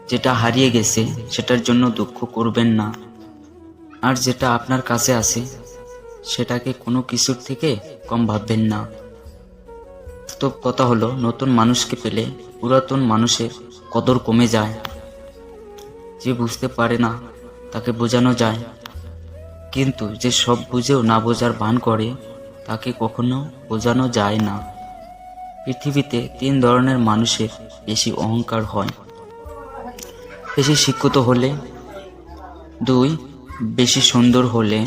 যেটা হারিয়ে গেছে সেটার জন্য দুঃখ করবেন না, আর যেটা আপনার কাছে আছে সেটাকে কোনো কিছুর থেকে কম ভাববেন না। বাস্তব কথা হলো, নতুন মানুষকে পেলে পুরাতন মানুষের কদর কমে যায়। যে বুঝতে পারে না তাকে বোঝানো যায়, কিন্তু যে সব বুঝেও না বোঝার ভান করে তাকে কখনো বোঝানো যায় না। পৃথিবীতে 3 ধরনের মানুষের বেশি অহংকার হয়: বেশি শিক্ষিত হলে, 2 বেশি সুন্দর হলে,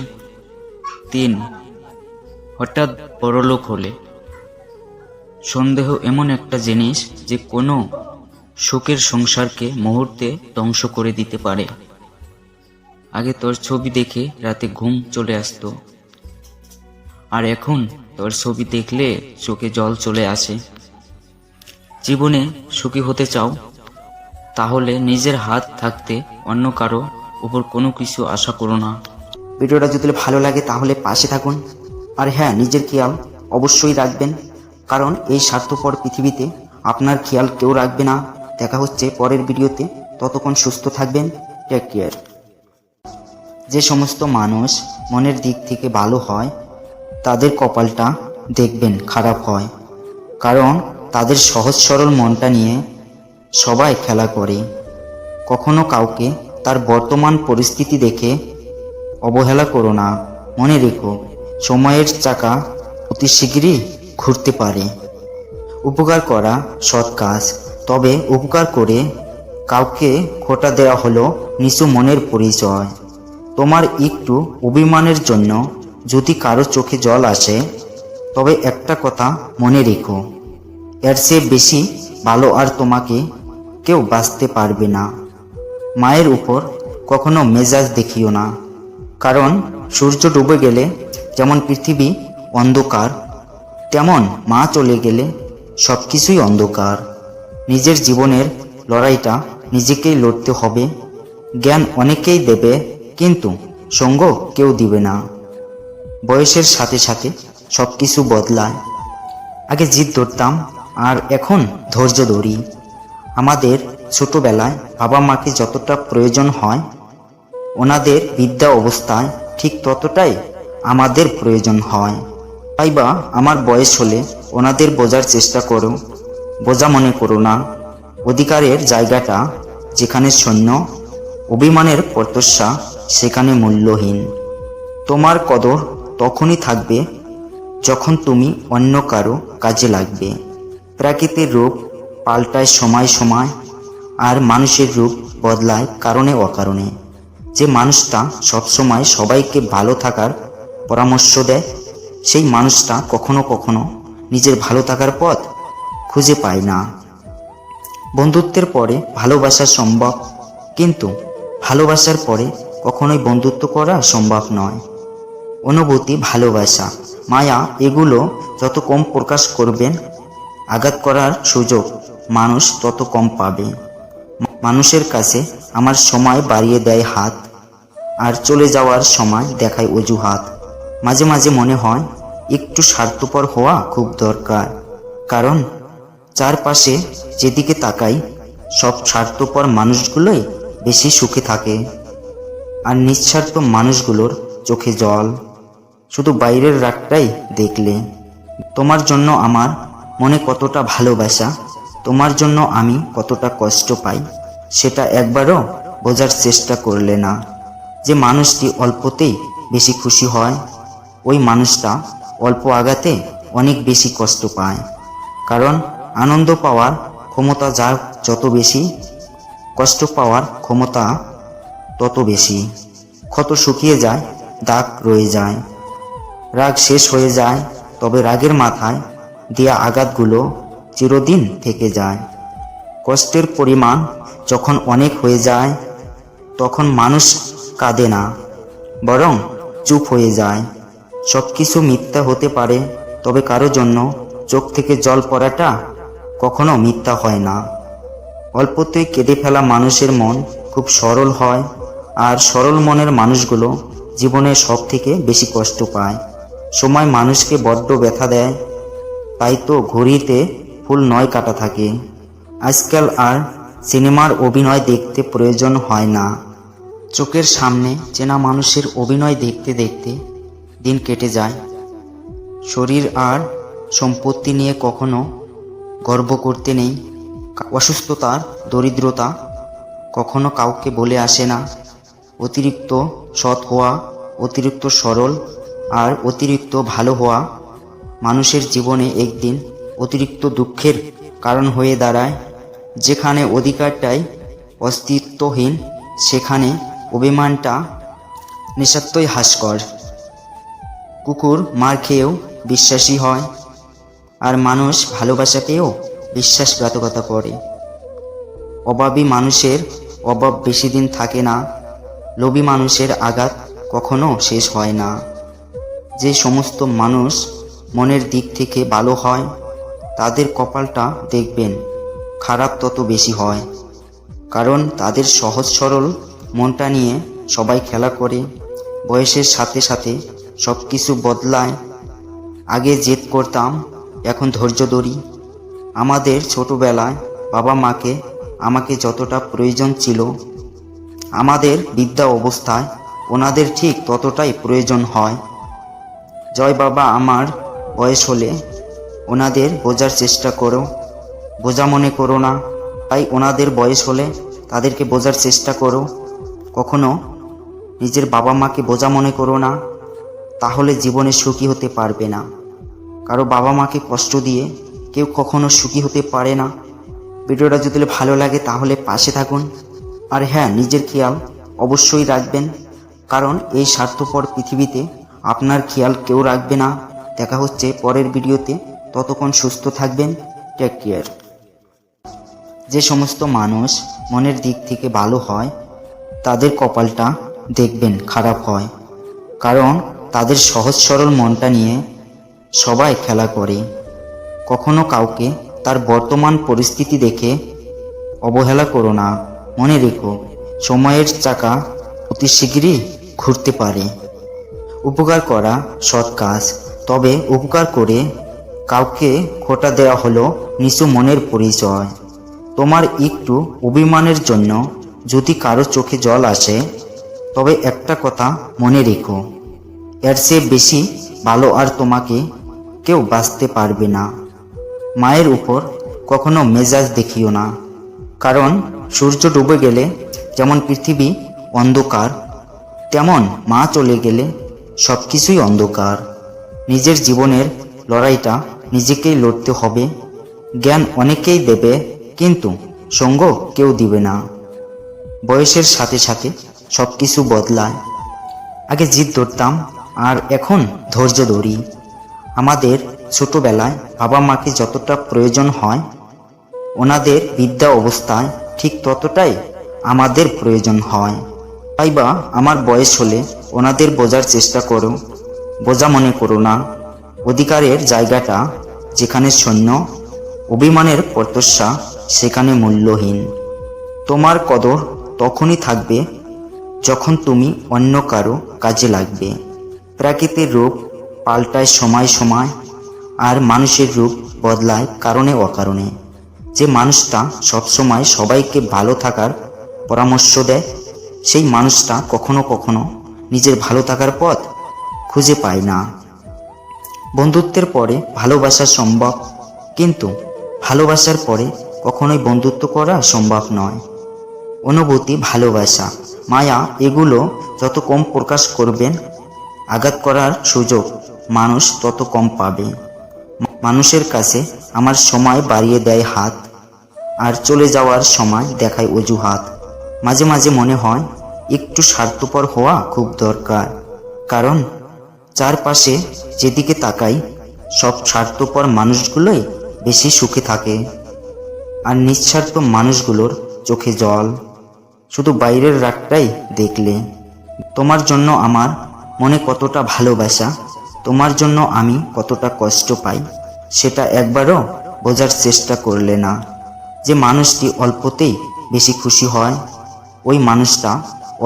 3 হঠাৎ বড়লোক হলে। সন্দেহ এমন একটা জিনিস যে কোনো সুখের সংসারকে মুহূর্তে ধ্বংস করে দিতে পারে। আগে তোর ছবি দেখে রাতে ঘুম চলে আসতো, আর এখন তোর ছবি দেখলে চোখে জল চলে আসে। জীবনে সুখী হতে চাও? তাহলে নিজের হাত থাকতে অন্য কারো উপর কোনো কিছু আশা করো না। ভিডিওটা যদি ভালো লাগে তাহলে পাশে থাকুন। আর হ্যাঁ, নিজের খেয়াল অবশ্যই রাখবেন, কারণ এই স্বার্থপর পৃথিবীতে আপনার খেয়াল কেউ রাখবে না। দেখা হচ্ছে পরের ভিডিওতে, ততক্ষণ সুস্থ থাকবেন। Take care. যে সমস্ত মানুষ মনের দিক থেকে ভালো হয় তাদের কপালটা দেখবেন খারাপ হয়, কারণ তাদের সহজ সরল মনটা নিয়ে সবাই খেলা করে। কখনো কাউকে তার বর্তমান পরিস্থিতি দেখে অবহেলা করো না। মনে রেখো, সময়ের চাকা অতি শীঘ্রই ঘুরতে পারে। উপকার করা সৎ কাজ, তবে উপকার করে কাউকে খোটা দেওয়া হলো নিচু মনের পরিচয়। তোমার একটু অভিমানের জন্য যদি কারো চোখে জল আসে, তবে একটা কথা মনে রেখো, এর চেয়ে বেশি ভালো আর তোমাকে কেউ বাঁচতে পারবে না। মায়ের উপর কখনো মেজাজ দেখিও না, কারণ সূর্য ডুবে গেলে যেমন পৃথিবী অন্ধকার, তেমন মা চলে গেলে সব কিছুই অন্ধকার। নিজের জীবনের লড়াইটা নিজেকেই লড়তে হবে। জ্ঞান অনেকেই দেবে, কিন্তু সঙ্গ কেউ দিবে না। বয়সের সাথে সাথে সব কিছু বদলায়। আগে জিদ ধরতাম, আর এখন ধৈর্য ধরি। আমাদের ছোটবেলায় বাবা মাকে যতটা প্রয়োজন হয়, ওনাদের বৃদ্ধা অবস্থায় ঠিক ততটাই আমাদের প্রয়োজন হয়। তাই বা আমার বয়স হলে ওনাদের বোঝার চেষ্টা করো, বোঝা মনে করো না। অধিকারের জায়গাটা যেখানে শূন্য, অভিমানের প্রত্যাশা সেখানে মূল্যহীন। তোমার কদর তখনই থাকবে যখন তুমি অন্য কারো কাজে লাগবে। প্রাকৃতিক রূপ পাল্টায় সময় সময়, আর মানুষের রূপ বদলায় কারণে অকারণে। যে মানুষটা সবসময় সবাইকে ভালো থাকার পরামর্শ দেয়, সেই মানুষটা কখনো কখনো নিজের ভালো থাকার পথ খুঁজে পায় না। বন্ধুত্বের পরে ভালোবাসা সম্ভব, কিন্তু ভালোবাসার পরে কখনোই বন্ধুত্ব করা সম্ভব নয়। অনুভূতি, ভালোবাসা, মায়া এগুলো যত কম প্রকাশ করবেন, আঘাত করার সুযোগ মানুষ তত কম পাবে। মানুষের কাছে আমার সময় বাড়িয়ে দেয় হাত, আর চলে যাওয়ার সময় দেখায় অজুহাত। মাঝে মাঝে মনে হয় একটু স্বার্থপর হওয়া খুব দরকার, কারণ চারপাশে যেদিকে তাকাই সব স্বার্থপর মানুষগুলোই বেশি সুখে থাকে, আর নিঃস্বার্থ মানুষগুলোর চোখে জল শুধু বাইরের রাগটাই দেখলে। তোমার জন্য আমার মনে কতটা ভালোবাসা, তোমার জন্য আমি কতটা কষ্ট পাই, সেটা একবারও বোঝার চেষ্টা করলে না। যে মানুষটি অল্পতেই বেশি খুশি হয়, ওই মানুষটা অল্প আঘাতে অনেক বেশি কষ্ট পায়। কারণ আনন্দ পাওয়ার ক্ষমতা যার যত বেশি, কষ্ট পাওয়ার ক্ষমতা তত বেশি। ক্ষত শুকিয়ে যায়, দাগ রয়ে যায়, রাগ শেষ হয়ে যায়, তবে রাগের মাথায় দেয়া আঘাতগুলো চিরদিন থেকে যায়। কষ্টের পরিমাণ যখন অনেক হয়ে যায়, তখন মানুষ কাঁদে না, বরং চুপ হয়ে যায়। সব কিছু মিথ্যা হতে পারে, তবে কারো জন্য চোখ থেকে জল পড়াটা কখনো মিথ্যা হয় না। অল্পতেই কেঁদে ফেলা মানুষের মন খুব সরল হয়, আর সরল মনের মানুষগুলো জীবনে সব থেকে বেশি কষ্ট পায়। সময় মানুষকে বড্ড ব্যথা দেয়, তাই তো ঘড়িতে ফুল নয় কাটা থাকে। আজকাল আর সিনেমার অভিনয় দেখতে প্রয়োজন হয় না, চোখের সামনে চেনা মানুষের অভিনয় দেখতে দেখতে দিন কেটে যায়। শরীর আর সম্পত্তি নিয়ে কখনো গর্ব করতে নেই। অসুস্থতার দরিদ্রতা কখনো কাউকে বলে আসে না। অতিরিক্ত সৎ হওয়া, অতিরিক্ত সরল আর অতিরিক্ত ভালো হওয়া মানুষের জীবনে একদিন অতিরিক্ত দুঃখের কারণ হয়ে দাঁড়ায়। যেখানে অধিকারটাই অস্তিত্বহীন, সেখানে অভিমানটা নিঃস্বার্থই হাস্যকর। কুকুর মার খেয়েও বিশ্বাসী হয়, আর মানুষ ভালোবাসাকেও বিশ্বাসঘাতকতা করে। অভাবী মানুষের অভাব বেশি দিন থাকে না, লোভী মানুষের আঘাত কখনো শেষ হয় না। যে সমস্ত মানুষ মনের দিক থেকে ভালো হয়, তাদের কপালটা দেখবেন খারাপ তত বেশি হয়, কারণ তাদের সহজ সরল মনটা নিয়ে সবাই খেলা করে। বয়সের সাথে সাথে সব কিছু বদলায়। আগে জেদ করতাম, এখন ধৈর্য ধরি। আমাদের ছোটবেলায় বাবা মাকে আমাকে যতটা প্রয়োজন ছিল, আমাদের বৃদ্ধা অবস্থায় ওনাদের ঠিক ততটাই প্রয়োজন হয়। জয় বাবা, আমার বয়স হলে ওনাদের বোঝার চেষ্টা করো, বোঝা মনে করো না। তাই ওনাদের বয়স হলে তাদেরকে বোঝার চেষ্টা করো, কখনো নিজের বাবা মাকে বোঝা মনে করো না, তাহলে জীবনে সুখী হতে পারবে না। কারো বাবা মাকে কষ্ট দিয়ে কেউ কখনো সুখী হতে পারে না। ভিডিওটা যদি ভালো লাগে তাহলে পাশে থাকুন। আর হ্যাঁ, নিজের খেয়াল অবশ্যই রাখবেন, কারণ এই স্বার্থপর পৃথিবীতে আপনার খেয়াল কেউ রাখবে না। দেখা হচ্ছে পরের ভিডিওতে, ততক্ষণ সুস্থ থাকবেন। Take care. যে সমস্ত মানুষ মনের দিক থেকে ভালো হয় তাদের কপালটা দেখবেন খারাপ হয়, কারণ তাদের সহজ সরল মনটা নিয়ে সবাই খেলা করে। কখনো কাউকে তার বর্তমান পরিস্থিতি দেখে অবহেলা করো না। মনে রেখো, সময়ের চাকা অতি শীঘ্রই ঘুরতে পারে। উপকার করা সৎ কাজ, তবে উপকার করে কাউকে খোটা দেওয়া হলো নিচু মনের পরিচয়। তোমার একটু অভিমানের জন্য যদি কারো চোখে জল আসে, তবে একটা কথা মনে রেখো, এর চেয়ে বেশি ভালো আর তোমাকে কেউ বাঁচতে পারবে না। মায়ের উপর কখনো মেজাজ দেখিও না, কারণ সূর্য ডুবে গেলে যেমন পৃথিবী অন্ধকার, তেমন মা চলে গেলে সব কিছুই অন্ধকার। নিজের জীবনের লড়াইটা নিজেকেই লড়তে হবে। জ্ঞান অনেকেই দেবে, কিন্তু সঙ্গ কেউ দিবে না। বয়সের সাথে সাথে সব কিছু বদলায়। আগে জিদ ধরতাম, আর এখন ধৈর্য ধরি। আমাদের ছোটবেলায় বাবা মাকে যতটা প্রয়োজন হয়, ওনাদের বৃদ্ধা অবস্থায় ঠিক ততটাই আমাদের প্রয়োজন হয়। তাই বা আমার বয়স হলে ওনাদের বোঝার চেষ্টা করো, বোঝা মনে করো না। অধিকারের জায়গাটা যেখানে শূন্য, অভিমানের প্রত্যাশা সেখানে মূল্যহীন। তোমার কদর তখনই থাকবে যখন তুমি অন্য কারো কাজে লাগবে। প্রাকৃতিক রূপ পাল্টায় সময় সময়, আর মানুষের রূপ বদলায় কারণে অকারণে। যে মানুষটা সবসময় সবাইকে ভালো থাকার পরামর্শ দেয়, সেই মানুষটা কখনো কখনো নিজের ভালো থাকার পথ খুঁজে পায় না। বন্ধুত্বের পরে ভালোবাসা সম্ভব, কিন্তু ভালোবাসার পরে কখনোই বন্ধুত্ব করা সম্ভব নয়। অনুভূতি, ভালোবাসা, মায়া, এগুলো যত কম প্রকাশ করবেন, আঘাত করার সুযোগ মানুষ তত কম পাবে। মানুষের কাছে আমার সময় বাড়িয়ে দেয় হাত, আর চলে যাওয়ার সময় দেখায় অজুহাত। মাঝে মাঝে মনে হয় একটু স্বার্থপর হওয়া খুব দরকার, কারণ চারপাশে যেদিকে তাকাই সব স্বার্থপর মানুষগুলোই বেশি সুখে থাকে, আর নিঃস্বার্থ মানুষগুলোর চোখে জল শুধু বাইরের রাগটাই দেখলে। তোমার জন্য আমার মনে কতটা ভালোবাসা, তোমার জন্য আমি কতটা কষ্ট পাই, সেটা একবারও বোঝার চেষ্টা করলে না। যে মানুষটি অল্পতেই বেশি খুশি হয়, ওই মানুষটা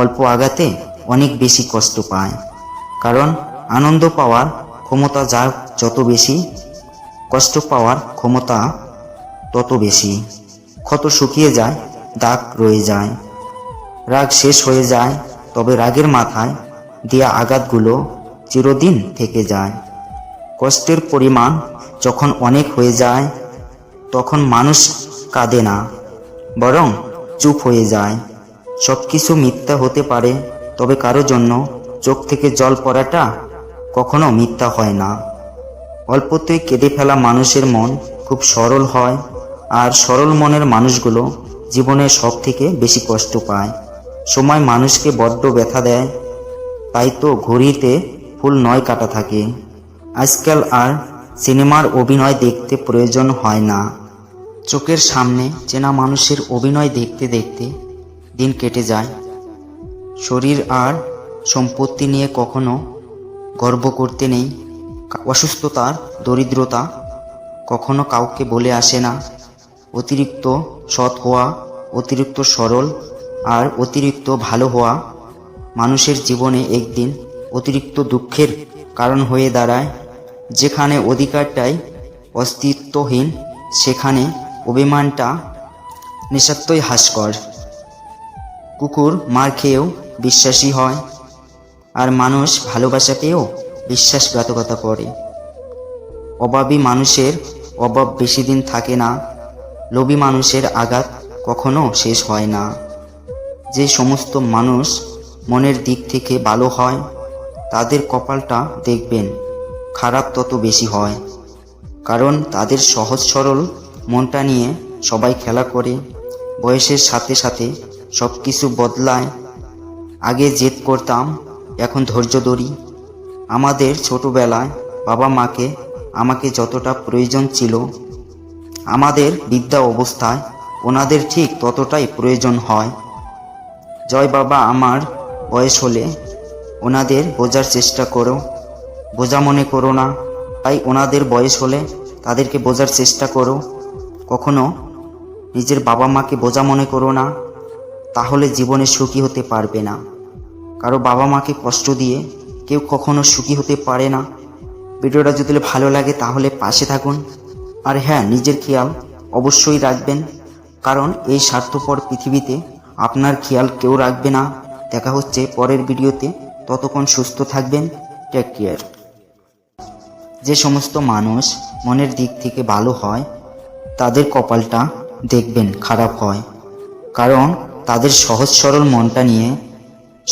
অল্প আঘাতে অনেক বেশি কষ্ট পায়। কারণ আনন্দ পাওয়ার ক্ষমতা যার যত বেশি, কষ্ট পাওয়ার ক্ষমতা তত বেশি। ক্ষত শুকিয়ে যায়, দাগ রয়ে যায়, রাগ শেষ হয়ে যায়, তবে রাগের মাথায় দেয়া আঘাতগুলো চিরদিন থেকে যায়। কষ্টের পরিমাণ যখন অনেক হয়ে যায়, তখন মানুষ কাঁদে না, বরং চুপ হয়ে যায়। সব কিছু মিথ্যা হতে পারে, তবে কারো জন্য চোখ থেকে জল পড়াটা কখনো মিথ্যা হয় না। অল্পতেই কেঁদে ফেলা মানুষের মন খুব সরল হয়, আর সরল মনের মানুষগুলো জীবনে সব থেকে বেশি কষ্ট পায়। সময় মানুষকে বড্ড ব্যথা দেয়, তাই তো ঘড়িতে ফুল নয় কাটা থাকে। আজকাল আর সিনেমার অভিনয় দেখতে প্রয়োজন হয় না, চোখের সামনে চেনা মানুষের অভিনয় দেখতে দেখতে দিন কেটে যায়। শরীর আর সম্পত্তি নিয়ে কখনো গর্ব করতে নেই। অসুস্থতার দরিদ্রতা কখনো কাউকে বলে আসে না। অতিরিক্ত সৎ হওয়া, অতিরিক্ত সরল আর অতিরিক্ত ভালো হওয়া মানুষের জীবনে একদিন অতিরিক্ত দুঃখের কারণ হয়ে দাঁড়ায়। যেখানে অধিকারটাই অস্তিত্বহীন সেখানে অভিমানটা নিঃস্বার্থই হাস্যকর। কুকুর মার খেয়েও বিশ্বাসী হয়, আর মানুষ ভালোবাসা পেয়েও বিশ্বাসঘাতকতা করে। অভাবী মানুষের অভাব বেশি দিন থাকে না, লোভী মানুষের আঘাত কখনো শেষ হয় না। যে সমস্ত মানুষ মনের দিক থেকে ভালো হয় তাদের কপালটা দেখবেন খারাপ তত বেশি হয়, কারণ তাদের সহজ সরল মনটা নিয়ে সবাই খেলা করে। বয়সের সাথে সাথে সব কিছু বদলায়। আগে জেদ করতাম, এখন ধৈর্য ধরি। আমাদের ছোটবেলায় বাবা মাকে আমাকে যতটা প্রয়োজন ছিল, আমাদের বৃদ্ধা অবস্থায় ওনাদের ঠিক ততটাই প্রয়োজন হয়। জয় বাবা, আমার বয়স হলে ওনাদের বোঝার চেষ্টা করো, বোঝা মনে করো না। তাই ওনাদের বয়স হলে তাদেরকে বোঝার চেষ্টা করো, কখনো নিজের বাবা মাকে বোঝা মনে করো না, তাহলে জীবনে সুখী হতে পারবে না। কারো বাবা মাকে কষ্ট দিয়ে কেউ কখনো সুখী হতে পারে না। ভিডিওটা যদি ভালো লাগে তাহলে পাশে থাকুন, আর হ্যাঁ, নিজের খেয়াল অবশ্যই রাখবেন, কারণ এই স্বার্থপর পৃথিবীতে আপনার খেয়াল কেউ রাখবে না। দেখা হচ্ছে পরের ভিডিওতে, ততক্ষণ সুস্থ থাকবেন। Take care. যে সমস্ত মানুষ মনের দিক থেকে ভালো হয় তাদের কপালটা দেখবেন খারাপ হয়, কারণ তাদের সহজ সরল মনটা নিয়ে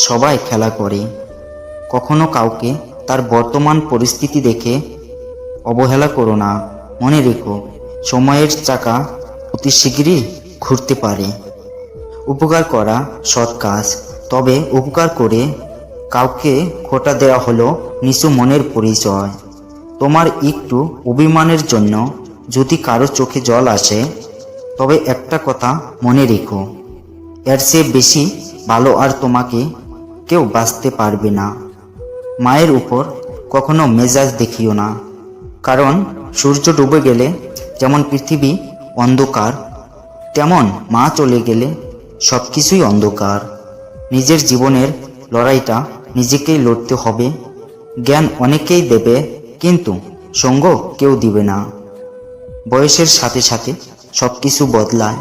সবাই খেলা করে। কখনো কাউকে তার বর্তমান পরিস্থিতি দেখে অবহেলা করো না। মনে রেখো, সময়ের চাকা অতি শীঘ্রই ঘুরতে পারে। উপকার করা সৎ কাজ, তবে উপকার করে কাউকে খোটা দেওয়া হলো নিচু মনের পরিচয়। তোমার একটু অভিমানের জন্য যদি কারো চোখে জল আসে, তবে একটা কথা মনে রেখো, এর চেয়ে বেশি ভালো আর তোমাকে কেউ বাঁচতে পারবে না। মায়ের উপর কখনো মেজাজ দেখিও না, কারণ সূর্য ডুবে গেলে যেমন পৃথিবী অন্ধকার, তেমন মা চলে গেলে সব কিছুই অন্ধকার। নিজের জীবনের লড়াইটা নিজেকেই লড়তে হবে। জ্ঞান অনেকেই দেবে, কিন্তু সঙ্গ কেউ দিবে না। বয়সের সাথে সাথে সব কিছু বদলায়।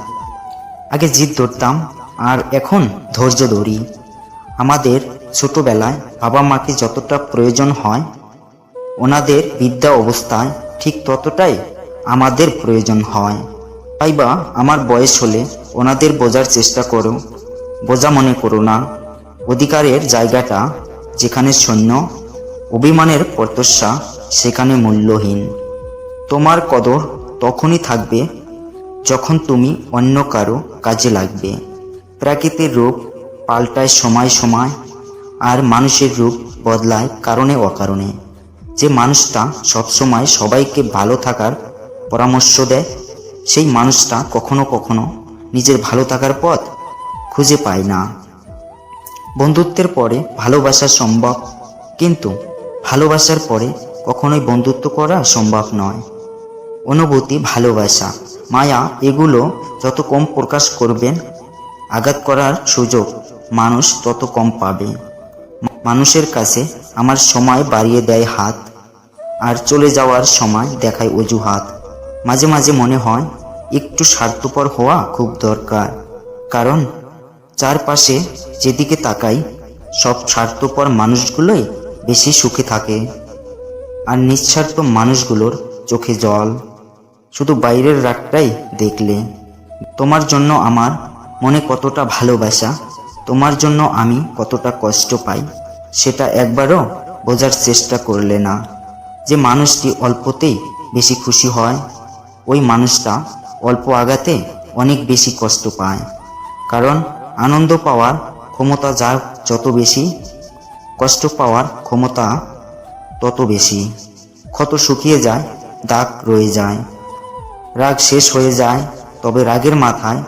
আগে জিদ ধরতাম, আর এখন ধৈর্য ধরি। আমাদের ছোটবেলায় বাবা মাকে যতটা প্রয়োজন হয়, ওনাদের বৃদ্ধা অবস্থায় ঠিক ততটাই আমাদের প্রয়োজন হয়। তাই বা আমার বয়স হলে ওনাদের বোঝার চেষ্টা করো, বোঝা মনে করো না। অধিকারের জায়গাটা যেখানে শূন্য, অভিমানের প্রত্যাশা সেখানে মূল্যহীন। তোমার কদর তখনই থাকবে যখন তুমি অন্য কারো কাজে লাগবে। প্রাকৃতিক রূপ পাল্টায় সময় সময়, আর মানুষের রূপ বদলায় কারণে অকারণে। যে মানুষটা সবসময় সবাইকে ভালো থাকার পরামর্শ দেয়, সেই মানুষটা কখনো কখনো নিজের ভালো থাকার পথ খুঁজে পায় না। বন্ধুত্বের পরে ভালোবাসা সম্ভব, কিন্তু ভালোবাসার পরে কখনোই বন্ধুত্ব করা সম্ভব নয়। অনুভূতি, ভালোবাসা, মায়া এগুলো যত কম প্রকাশ করবেন, আঘাত করার সুযোগ মানুষ তত কম পাবে। মানুষের কাছে আমার সময় বাড়িয়ে দেয় হাত, আর চলে যাওয়ার সময় দেখায় অজুহাত। মাঝে মাঝে মনে হয় একটু স্বার্থপর হওয়া খুব দরকার, কারণ চারপাশে যেদিকে তাকাই সব স্বার্থপর মানুষগুলোই বেশি সুখে থাকে, আর নিঃস্বার্থ মানুষগুলোর চোখে জল শুধু বাইরের রাগটাই দেখলে। তোমার জন্য আমার মনে কতটা ভালোবাসা, তোমার জন্য আমি কতটা কষ্ট পাই, সেটা একবারও বোঝার চেষ্টা করলে না। যে মানুষটি অল্পতেই বেশি খুশি হয়, ওই মানুষটা অল্প আঘাতে অনেক বেশি কষ্ট পায়। কারণ আনন্দ পাওয়ার ক্ষমতা যার যত বেশি, কষ্ট পাওয়ার ক্ষমতা তত বেশি। ক্ষত শুকিয়ে যায়, দাগ রয়ে যায়, রাগ শেষ হয়ে যায়, তবে রাগের মাথায়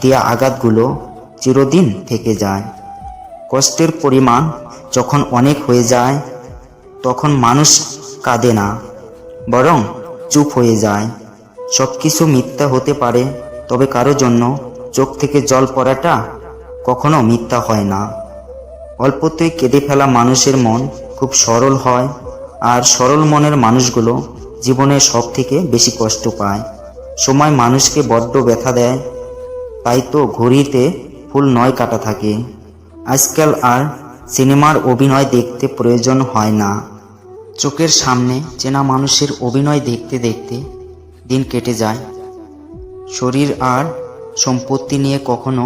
দেয়া আঘাতগুলো চিরদিন থেকে যায়। কষ্টের পরিমাণ যখন অনেক হয়ে যায়, তখন মানুষ কাঁদে না, বরং চুপ হয়ে যায়। সব কিছু মিথ্যা হতে পারে, তবে কারো জন্য চোখ থেকে জল পড়াটা কখনো মিথ্যা হয় না। অল্পতেই কেঁদে ফেলা মানুষের মন খুব সরল হয়, আর সরল মনের মানুষগুলো জীবনে সব থেকে বেশি কষ্ট পায়। সময় মানুষকে বড্ড ব্যথা দেয়, তাই তো ঘড়িতে ফুল নয় কাটা থাকে। আজকাল আর সিনেমার অভিনয় দেখতে প্রয়োজন হয় না, চোখের সামনে চেনা মানুষের অভিনয় দেখতে দেখতে দিন কেটে যায়। শরীর আর সম্পত্তি নিয়ে কখনো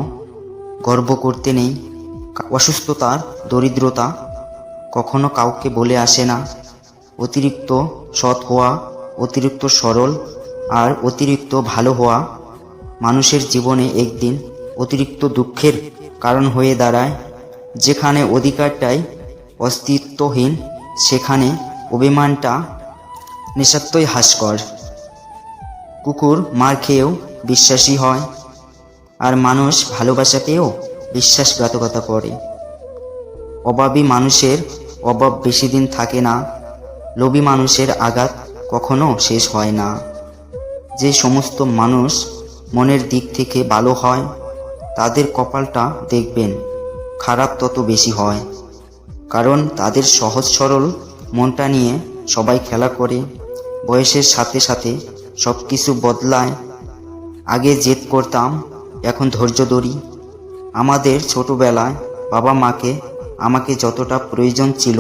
গর্ব করতে নেই। অসুস্থতার দরিদ্রতা কখনো কাউকে বলে আসে না। অতিরিক্ত সৎ হওয়া, অতিরিক্ত সরল আর অতিরিক্ত ভালো হওয়া মানুষের জীবনে একদিন অতিরিক্ত দুঃখের কারণ হয়ে দাঁড়ায়। যেখানে অধিকারটাই অস্তিত্বহীন, সেখানে অভিমানটা নিঃস্বার্থই হাস্যকর। কুকুর মার খেয়েও বিশ্বাসী হয়, আর মানুষ ভালোবাসা পেয়েও বিশ্বাসঘাতকতা করে। অভাবী মানুষের অভাব বেশি দিন থাকে না, লোভী মানুষের আঘাত কখনো শেষ হয় না। যে সমস্ত মানুষ মনের দিক থেকে ভালো হয়, তাদের কপালটা দেখবেন খারাপ তত বেশি হয়, কারণ তাদের সহজ সরল মনটা নিয়ে সবাই খেলা করে। বয়সের সাথে সাথে সব কিছু বদলায়। আগে জেদ করতাম, এখন ধৈর্য ধরি। আমাদের ছোটবেলায় বাবা মাকে আমাকে যতটা প্রয়োজন ছিল,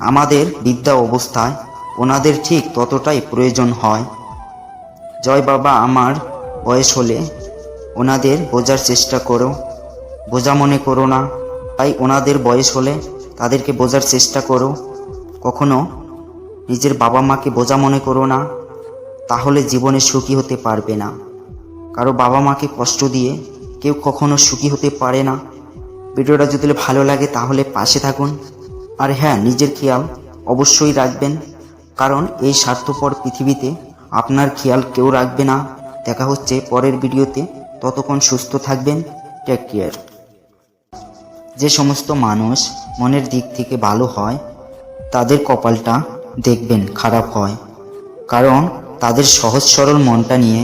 আমাদের বৃদ্ধা অবস্থায় ওনাদের ঠিক ততটাই প্রয়োজন হয়। জয় বাবা, আমার বয়স হলে ওনাদের বোঝার চেষ্টা করো, বোঝা মনে করো না। তাই ওনাদের বয়স হলে তাদেরকে বোঝার চেষ্টা করো, কখনো নিজের বাবা মাকে বোঝা মনে করো না, তাহলে জীবনে সুখী হতে পারবে না। কারো বাবা মাকে কষ্ট দিয়ে কেউ কখনো সুখী হতে পারে না। ভিডিওটা যদি ভালো লাগে তাহলে পাশে থাকুন, আর হ্যাঁ, নিজের খেয়াল অবশ্যই রাখবেন, কারণ এই স্বার্থপর পৃথিবীতে আপনার খেয়াল কেউ রাখবে না। দেখা হচ্ছে পরের ভিডিওতে, ততক্ষণ সুস্থ থাকবেন। Take care. যে সমস্ত মানুষ মনের দিক থেকে ভালো হয়, তাদের কপালটা দেখবেন খারাপ হয়, কারণ তাদের সহজ সরল মনটা নিয়ে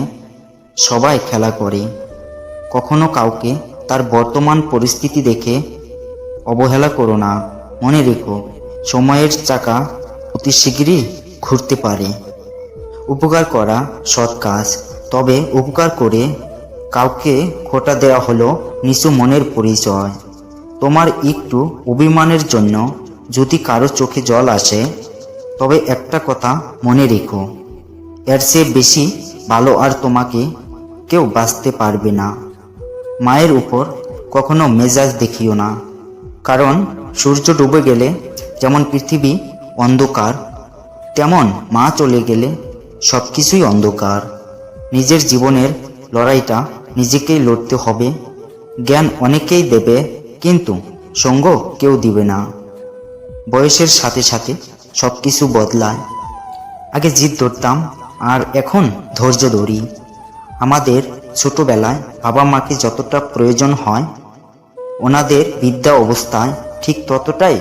সবাই খেলা করে। কখনো কাউকে তার বর্তমান পরিস্থিতি দেখে অবহেলা করো না। মনে রেখো, সময়ের চাকা অতি শীঘ্রই ঘুরতে পারে। উপকার করা সৎ কাজ, তবে উপকার করে কাউকে খোটা দেওয়া হলো নিচু মনের পরিচয়। তোমার একটু অভিমানের জন্য যদি কারো চোখে জল আসে, তবে একটা কথা মনে রেখো, এর চেয়ে বেশি ভালো আর তোমাকে কেউ বাঁচতে পারবে না। মায়ের উপর কখনো মেজাজ দেখিও না, কারণ সূর্য ডুবে গেলে যেমন পৃথিবী অন্ধকার, তেমন মা চলে গেলে সব কিছুই অন্ধকার। নিজের জীবনের লড়াইটা নিজেকেই লড়তে হবে। জ্ঞান অনেকেই দেবে, কিন্তু সঙ্গ কেউ দিবে না। বয়সের সাথে সাথে সব কিছু বদলায়। আগে জিদ ধরতাম, আর এখন ধৈর্য ধরি। আমাদের ছোটবেলায় বাবা মাকে যতটা প্রয়োজন হয়, ওনাদের বৃদ্ধা অবস্থায় ঠিক ততটাই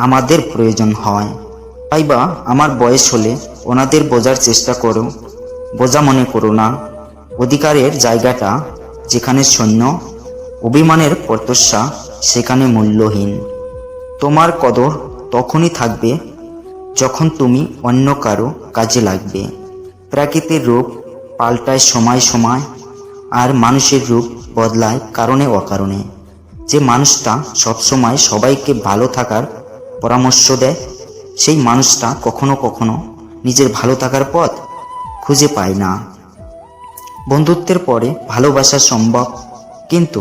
আমাদের প্রয়োজন হয়। তাই বা আমার বয়স হলে ওনাদের বোঝার চেষ্টা করো, বোঝা মনে করো না। অধিকারের জায়গাটা যেখানে শূন্য, অভিমানের প্রত্যাশা সেখানে মূল্যহীন। তোমার কদর তখনই থাকবে যখন তুমি অন্য কারো কাজে লাগবে। প্রাকৃতিক রূপ পাল্টায় সময় সময়, আর মানুষের রূপ বদলায় কারণে অকারণে। যে মানুষটা সবসময় সবাইকে ভালো থাকার পরামর্শ দেয়, সেই মানুষটা কখনো কখনো নিজের ভালো থাকার পথ খুঁজে পায় না। বন্ধুত্বের পরে ভালোবাসা সম্ভব, কিন্তু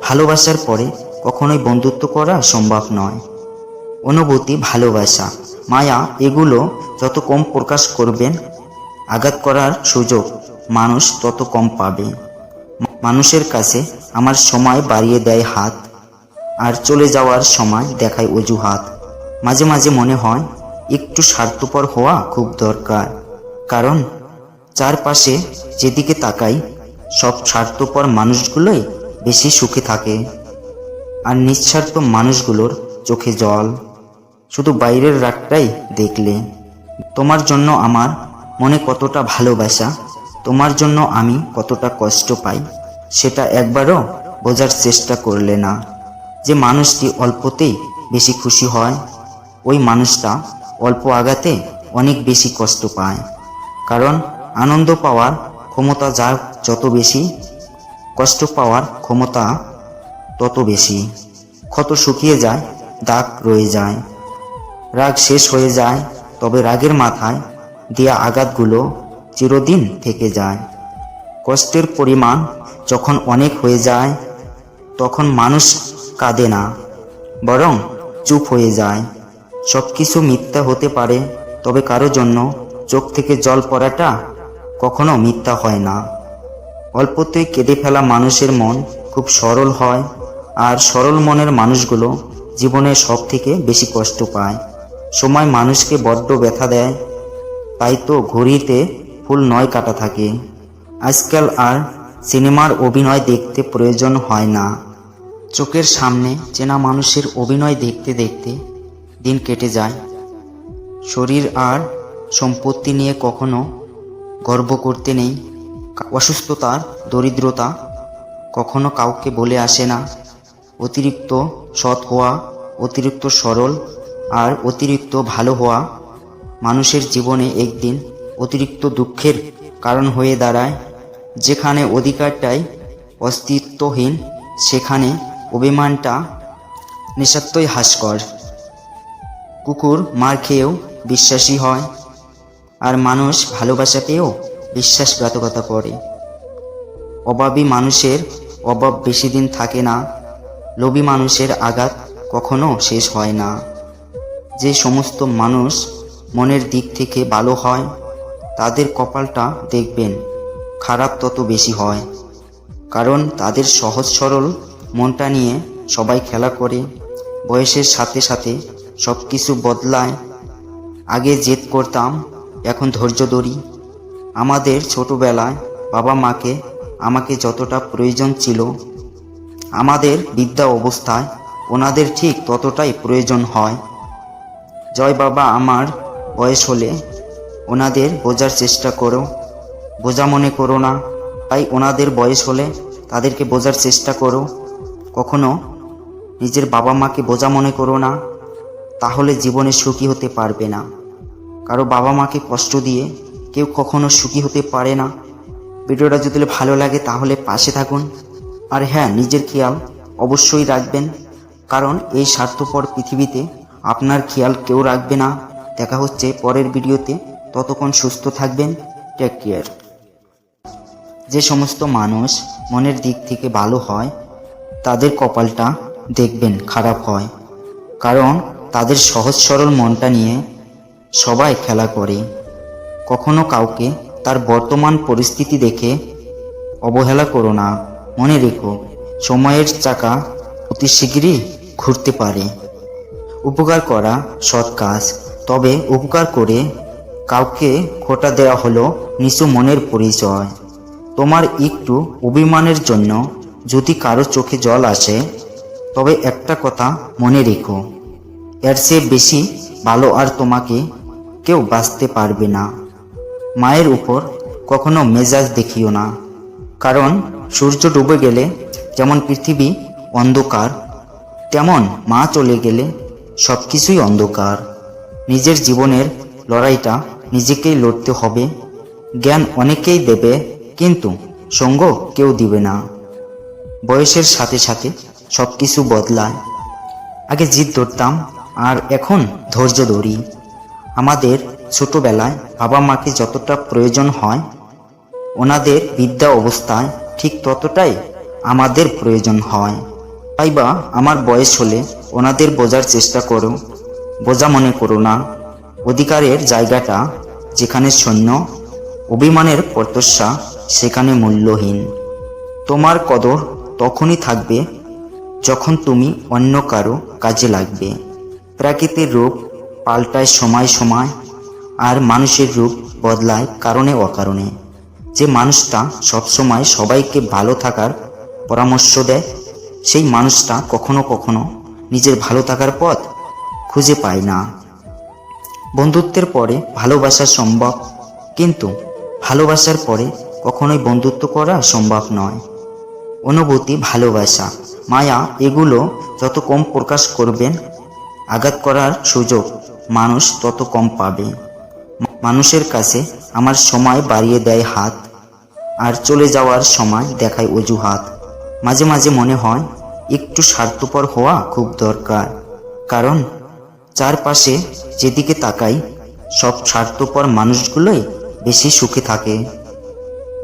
ভালোবাসার পরে কখনোই বন্ধুত্ব করা সম্ভব নয়। অনুভূতি, ভালোবাসা, মায়া এগুলো যত কম প্রকাশ করবেন, আঘাত করার সুযোগ মানুষ তত কম পাবে। মানুষের কাছে আমার সময় বাড়িয়ে দেয় হাত, আর চলে যাওয়ার সময় দেখায় অজুহাত। মাঝে মাঝে মনে হয় একটু স্বার্থপর হওয়া খুব দরকার, কারণ চারপাশে যেদিকে তাকাই সব স্বার্থপর মানুষগুলোই বেশি সুখে থাকে, আর নিঃস্বার্থ মানুষগুলোর চোখে জল শুধু বাইরের রাগটাই দেখলে। তোমার জন্য আমার মনে কতটা ভালোবাসা, তোমার জন্য আমি কতটা কষ্ট পাই, সেটা একবারও বোঝার চেষ্টা করলে না। যে মানুষটি অল্পতেই বেশি খুশি হয়, ওই মানুষটা অল্প আঘাতে অনেক বেশি কষ্ট পায়। কারণ আনন্দ পাওয়ার ক্ষমতা যার যত বেশি, কষ্ট পাওয়ার ক্ষমতা তত বেশি। ক্ষত শুকিয়ে যায়, দাগ রয়ে যায়, রাগ শেষ হয়ে যায়, তবে রাগের মাথায় দেয়া আঘাতগুলো চিরদিন থেকে যায়। কষ্টের পরিমাণ যখন অনেক হয়ে যায়, তখন মানুষ কাঁদে না, বরং চুপ হয়ে যায়। সব কিছু মিথ্যা হতে পারে, তবে কারো জন্য চোখ থেকে জল পড়াটা কখনো মিথ্যা হয় না। অল্পতেই কেঁদে ফেলা মানুষের মন খুব সরল হয়, আর সরল মনের মানুষগুলো জীবনে সব থেকে বেশি কষ্ট পায়। সময় মানুষকে বড্ড ব্যথা দেয়, তাই তো ঘড়িতে ফুল নয় কাটা থাকে। আজকাল আর সিনেমার অভিনয় দেখতে প্রয়োজন হয় না। চোখের সামনে চেনা মানুষের অভিনয় দেখতে দেখতে দিন কেটে যায়। শরীর আর সম্পত্তি নিয়ে কখনো গর্ব করতে নেই। অসুস্থতার দরিদ্রতা কখনো কাউকে বলে আসে না। অতিরিক্ত সৎ হওয়া, অতিরিক্ত সরল আর অতিরিক্ত ভালো হওয়া মানুষের জীবনে একদিন অতিরিক্ত দুঃখের কারণ হয়ে দাঁড়ায়। যেখানে অধিকারটাই অস্তিত্বহীন, সেখানে অভিমানটা নিঃস্বার্থই হাস্যকর। কুকুর মার খেয়েও বিশ্বাসী হয়, আর মানুষ ভালোবাসা পেয়েও বিশ্বাসঘাতকতা করে। অভাবী মানুষের অভাব বেশি দিন থাকে না, লোভী মানুষের আঘাত কখনো শেষ হয় না। যে সমস্ত মানুষ মনের দিক থেকে ভালো হয়, তাদের কপালটা দেখবেন খারাপ তত বেশি হয়। কারণ তাদের সহজ সরল মনটা নিয়ে সবাই খেলা করে। বয়সের সাথে সাথে সব কিছু বদলায়। আগে জেদ করতাম, এখন ধৈর্য ধরি। আমাদের ছোটবেলায় বাবা মাকে আমাকে যতটা প্রয়োজন ছিল, আমাদের বৃদ্ধা অবস্থায় ওনাদের ঠিক ততটাই প্রয়োজন হয়। জয় বাবা, আমার বয়স হলে ওনাদের বোঝার চেষ্টা করো, বোঝা মনে করো না। তাই ওনাদের বয়স হলে তাদেরকে বোঝার চেষ্টা করো। কখনো নিজের বাবা মাকে বোঝা মনে করো না, তাহলে জীবনে সুখী হতে পারবে না। কারো বাবা মাকে কষ্ট দিয়ে কেউ কখনো সুখী হতে পারে না। ভিডিওটা যদি ভালো লাগে তাহলে পাশে থাকুন, আর হ্যাঁ, নিজের খেয়াল অবশ্যই রাখবেন, কারণ এই স্বার্থপর পৃথিবীতে আপনার খেয়াল কেউ রাখবে না। দেখা হচ্ছে পরের ভিডিওতে, ততক্ষণ সুস্থ থাকবেন। Take care. যে সমস্ত মানুষ মনের দিক থেকে ভালো হয়, তাদের কপালটা দেখবেন খারাপ হয়। কারণ তাদের সহজ সরল মনটা নিয়ে সবাই খেলা করে। কখনো কাউকে তার বর্তমান পরিস্থিতি দেখে অবহেলা করো না। মনে রেখো, সময়ের চাকা অতি শীঘ্রই ঘুরতে পারে। উপকার করা সৎ কাজ, তবে উপকার করে কাউকে খোঁটা দেওয়া হলো নিচু মনের পরিচয়। তোমার একটু অভিমানের জন্য যদি কারো চোখে জল আসে, তবে একটা কথা মনে রেখো, এর চেয়ে বেশি ভালো আর তোমাকে কেউ বাঁচতে পারবে না। মায়ের উপর কখনো মেজাজ দেখিও না, কারণ সূর্য ডুবে গেলে যেমন পৃথিবী অন্ধকার, তেমন মা চলে গেলে সব কিছুই অন্ধকার। নিজের জীবনের লড়াইটা নিজেকেই লড়তে হবে। জ্ঞান অনেকেই দেবে, কিন্তু সঙ্গ কেউ দিবে না। বয়সের সাথে সাথে সব কিছু বদলায়। আগে জিদ ধরতাম, আর এখন ধৈর্য ধরি। আমাদের ছোটবেলায় বাবা মাকে যতটা প্রয়োজন হয়, ওনাদের বৃদ্ধা অবস্থায় ঠিক ততটাই আমাদের প্রয়োজন হয়। তাই বা আমার বয়স হলে ওনাদের বোঝার চেষ্টা করো, বোঝা মনে করো না। অধিকারের জায়গাটা যেখানে শূন্য, অভিমানের প্রত্যাশা সেখানে মূল্যহীন। তোমার কদর তখনই থাকবে যখন তুমি অন্য কারো কাজে লাগবে। প্রাকৃতিক রূপ পাল্টায় সময় সময়, আর মানুষের রূপ বদলায় কারণে অকারণে। যে মানুষটা সবসময় সবাইকে ভালো থাকার পরামর্শ দেয়, সেই মানুষটা কখনো কখনো নিজের ভালো থাকার পথ খুঁজে পায় না। বন্ধুত্বের পরে ভালোবাসা সম্ভব, কিন্তু ভালোবাসার পরে কখনোই বন্ধুত্ব করা সম্ভব নয়। অনুভূতি, ভালোবাসা, মায়া, এগুলো যত কম প্রকাশ করবেন, আঘাত করার সুযোগ মানুষ তত কম পাবে। মানুষের কাছে আমার সময় বাড়িয়ে দেয় হাত, আর চলে যাওয়ার সময় দেখায় অজুহাত। মাঝে মাঝে মনে হয় একটু স্বার্থপর হওয়া খুব দরকার, কারণ চারপাশে যেদিকে তাকাই সব স্বার্থপর মানুষগুলোই বেশি সুখে থাকে,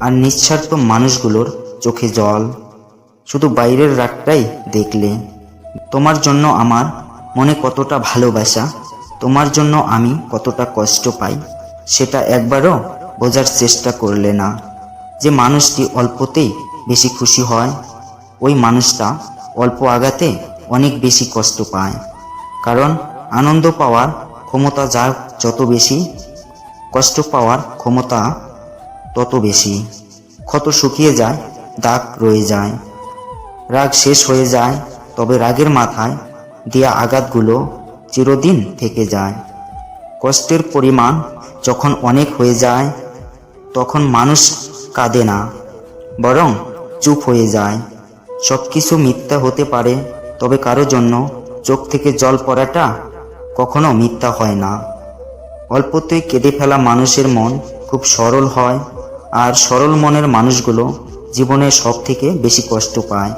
আর নিঃস্বার্থ মানুষগুলোর চোখে জল শুধু বাইরের রাগটাই দেখলে। তোমার জন্য আমার মনে কতটা ভালোবাসা, তোমার জন্য আমি কতটা কষ্ট পাই, সেটা একবারও বোঝার চেষ্টা করলে না। যে মানুষটি অল্পতেই বেশি খুশি হয়, ওই মানুষটা অল্প আঘাতে অনেক বেশি কষ্ট পায়। কারণ আনন্দ পাওয়ার ক্ষমতা যার যত বেশি, কষ্ট পাওয়ার ক্ষমতা তত বেশি। ক্ষত শুকিয়ে যায়, দাগ রয়ে যায়, রাগ শেষ হয়ে যায়, তবে রাগের মাথায় দেয়া আঘাতগুলো চিরদিন থেকে যায়। কষ্টের পরিমাণ যখন অনেক হয়ে যায়, তখন মানুষ কাঁদে না, বরং চুপ হয়ে যায়। সব কিছু মিথ্যা হতে পারে, তবে কারো জন্য চোখ থেকে জল পড়াটা কখনো মিথ্যা হয় না। অল্পতেই কেঁদে ফেলা মানুষের মন খুব সরল হয়, আর সরল মনের মানুষগুলো জীবনে সব থেকে বেশি কষ্ট পায়।